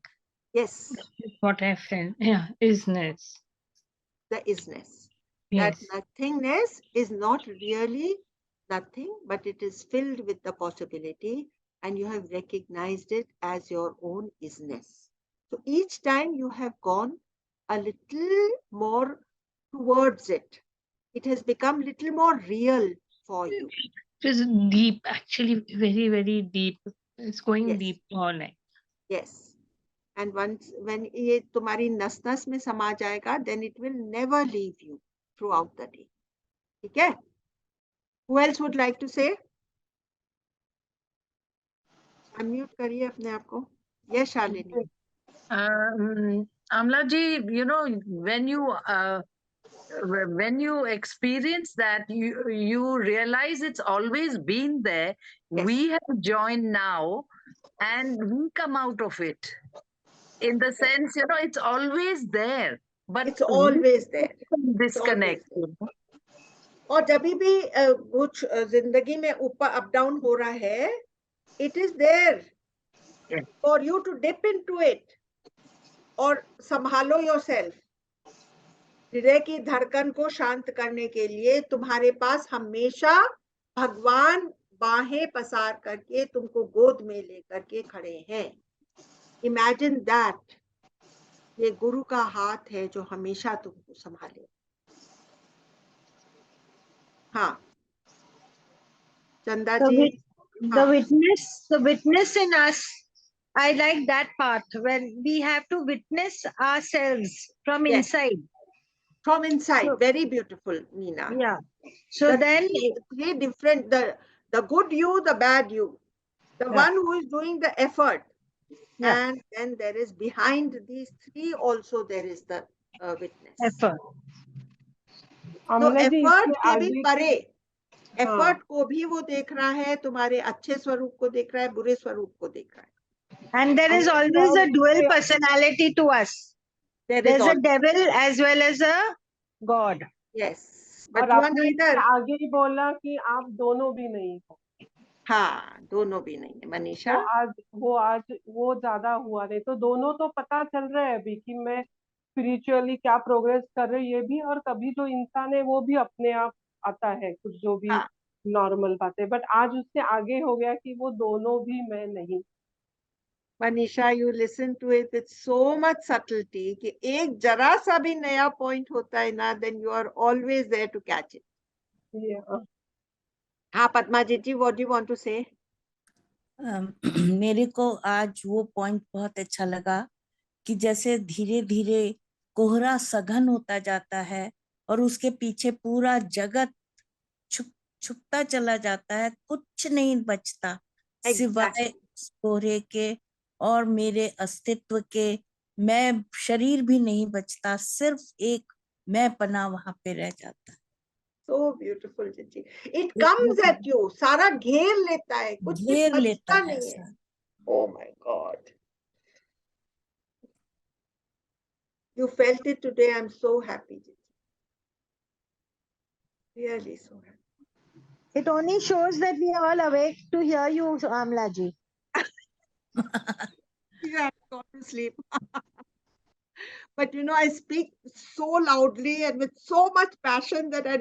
Yes, That's what I felt. Yeah, isness. the isness. Yes. That nothingness is not really nothing, but it is filled with the possibility, and you have recognized it as your own isness. So each time you have gone a little more towards it, it has become little more real for you. It is deep, actually, very, very deep. It's going Yes. deep all night. Yes. And once when ये तुम्हारी नस-नस में समा जाएगा, then it will never leave you throughout the day. ठीक है? Who else would like to say? Unmute करिए अपने आप को. Yes, Shalini. Amla ji, you know, when you experience that, you realize it's always been there. Yes. We have joined now, and we come out of it. In the sense, you know, it's always there, but It's always there. disconnect. और जब भी कुछ जिंदगी में ऊपर up down हो रहा है, it is there Yes. for you to dip into it और संभालो yourself. हृदय की धड़कन को शांत करने के लिए तुम्हारे पास हमेशा भगवान बाहें पसार करके तुमको गोद में लेकर के खड़े हैं. Imagine that. ये गुरु का हाथ है जो हमेशा तुमको संभाले. हाँ, चंदा जी. The witness in us. I like that part when we have to witness ourselves from Yes. inside. From inside. So- Very beautiful, Meena. Yeah. So then, three different, the good you, the bad you, the Yeah. one who is doing the effort, Yeah. and then there is behind these three also there is the witness. effort. तो अमला जी, effort इसके के भी आगे परे, हाँ। effort को भी वो देख रहा है, तुम्हारे अच्छे स्वरूप को देख रहा है, बुरे स्वरूप को देख रहा है. And there is always a dual personality to us. There is There's a always, devil as well as a God. yes, but और you are आपने इसके neither. आगे ही बोला कि आप दोनों भी नहीं हो. हाँ, दोनों भी नहीं है मनीषा. वो ज्यादा हुआ नहीं, तो दोनों तो पता चल रहा है अभी कि मैं स्पिरिचुअली क्या प्रोग्रेस कर रही है भी, और कभी जो इंसान है वो भी अपने आप आता है कुछ जो भी हाँ. नॉर्मल बात है, बट आज उससे आगे हो गया कि वो दोनों भी मैं नहीं. Manisha, you listen to it with so much subtlety कि एक जरा सा भी नया point होता है ना, then you are always there to catch it. Yeah. हाँ, पद्माजीत जी, what do you want to say? मेरे को आज वो पॉइंट बहुत अच्छा लगा कि जैसे धीरे धीरे कोहरा सघन होता जाता है और उसके पीछे पूरा जगत छुपता चला जाता है, कुछ नहीं बचता सिवाय कोहरे के और मेरे अस्तित्व के. मैं शरीर भी नहीं बचता, सिर्फ एक मैं पना वहां पे रह जाता. So beautiful, Chichi. It comes at you, सारा घेर लेता है, कुछ भी घेर लेता बचता है नहीं है. ऐसा. Oh my God. You felt it today. I'm so happy, Chichi. Really so happy. It only shows that we are all awake to hear you, Amla ji. You have gone to sleep. But you know, I speak so loudly and with so much passion that I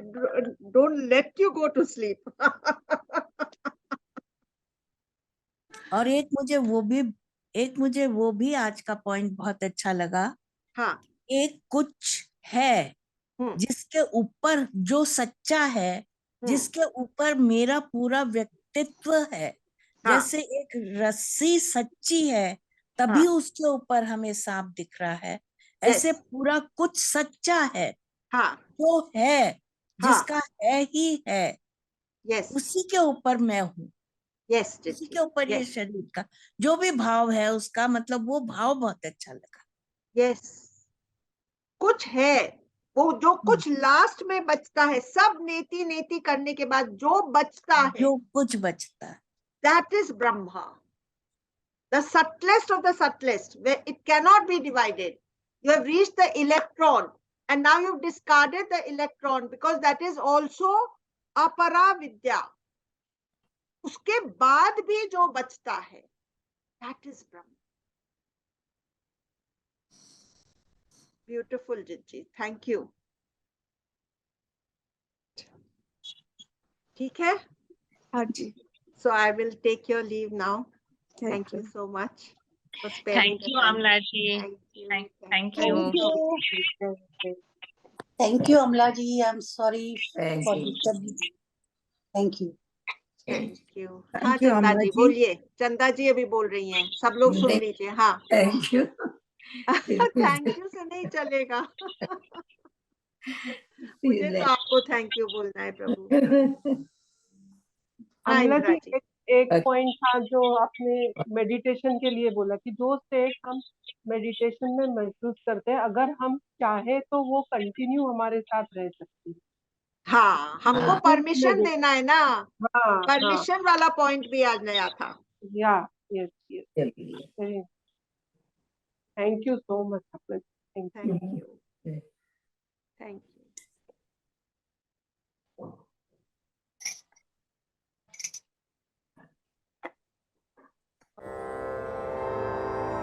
don't let you go to sleep. और एक मुझे वो भी आज का point बहुत अच्छा लगा। हाँ। एक कुछ है जिसके ऊपर जो सच्चा है, जिसके ऊपर मेरा पूरा व्यक्तित्व है। हाँ। जैसे एक रस्सी सच्ची है तभी उसके ऊपर हमें सांप दिख रहा है, ऐसे पूरा कुछ सच्चा है। हाँ। जो है, जिसका है ही है, यस, उसी के ऊपर मैं हूँ। यस, उसी के ऊपर ये शरीर का जो भी भाव है, उसका मतलब वो भाव बहुत अच्छा लगा। यस, कुछ है वो, जो कुछ लास्ट में बचता है, सब नेति नेति करने के बाद जो बचता है, जो कुछ बचता है, that is Brahma, the subtlest of the subtlest, where it cannot be divided. You have reached the electron and now you've discarded the electron because that is also अपरा विद्या। उसके बाद भी जो बचता है, that is Brahma. Beautiful, Jitji. Thank you. ठीक है? हाँ जी। So I will take your leave now. Thank you you. so much for sparing Thank the you, time. Amla ji. Thank you. Thank you. Thank you, Amla ji. I'm sorry Thank for you. disturbing. Thank you. Thank you. हाँ Thank you, चंदा Amla जी ji. बोलिए। चंदा जी अभी बोल रही हैं, सब लोग सुन Thank- लीजिए। हाँ। Thank you. थैंक यू से नहीं चलेगा। मुझे तो आपको थैंक यू बोलना है प्रभु। हाँ अमला इंदिरा जी, जी। एक पॉइंट था जो आपने मेडिटेशन के लिए बोला कि जो स्टेट हम मेडिटेशन में महसूस करते हैं, अगर हम चाहे तो वो कंटिन्यू हमारे साथ रह सकती है। हाँ, हमको परमिशन देना है ना। हाँ, परमिशन वाला पॉइंट भी आज नया था। या yes yes, thank you so much. Thank you. Thank you. Thank you.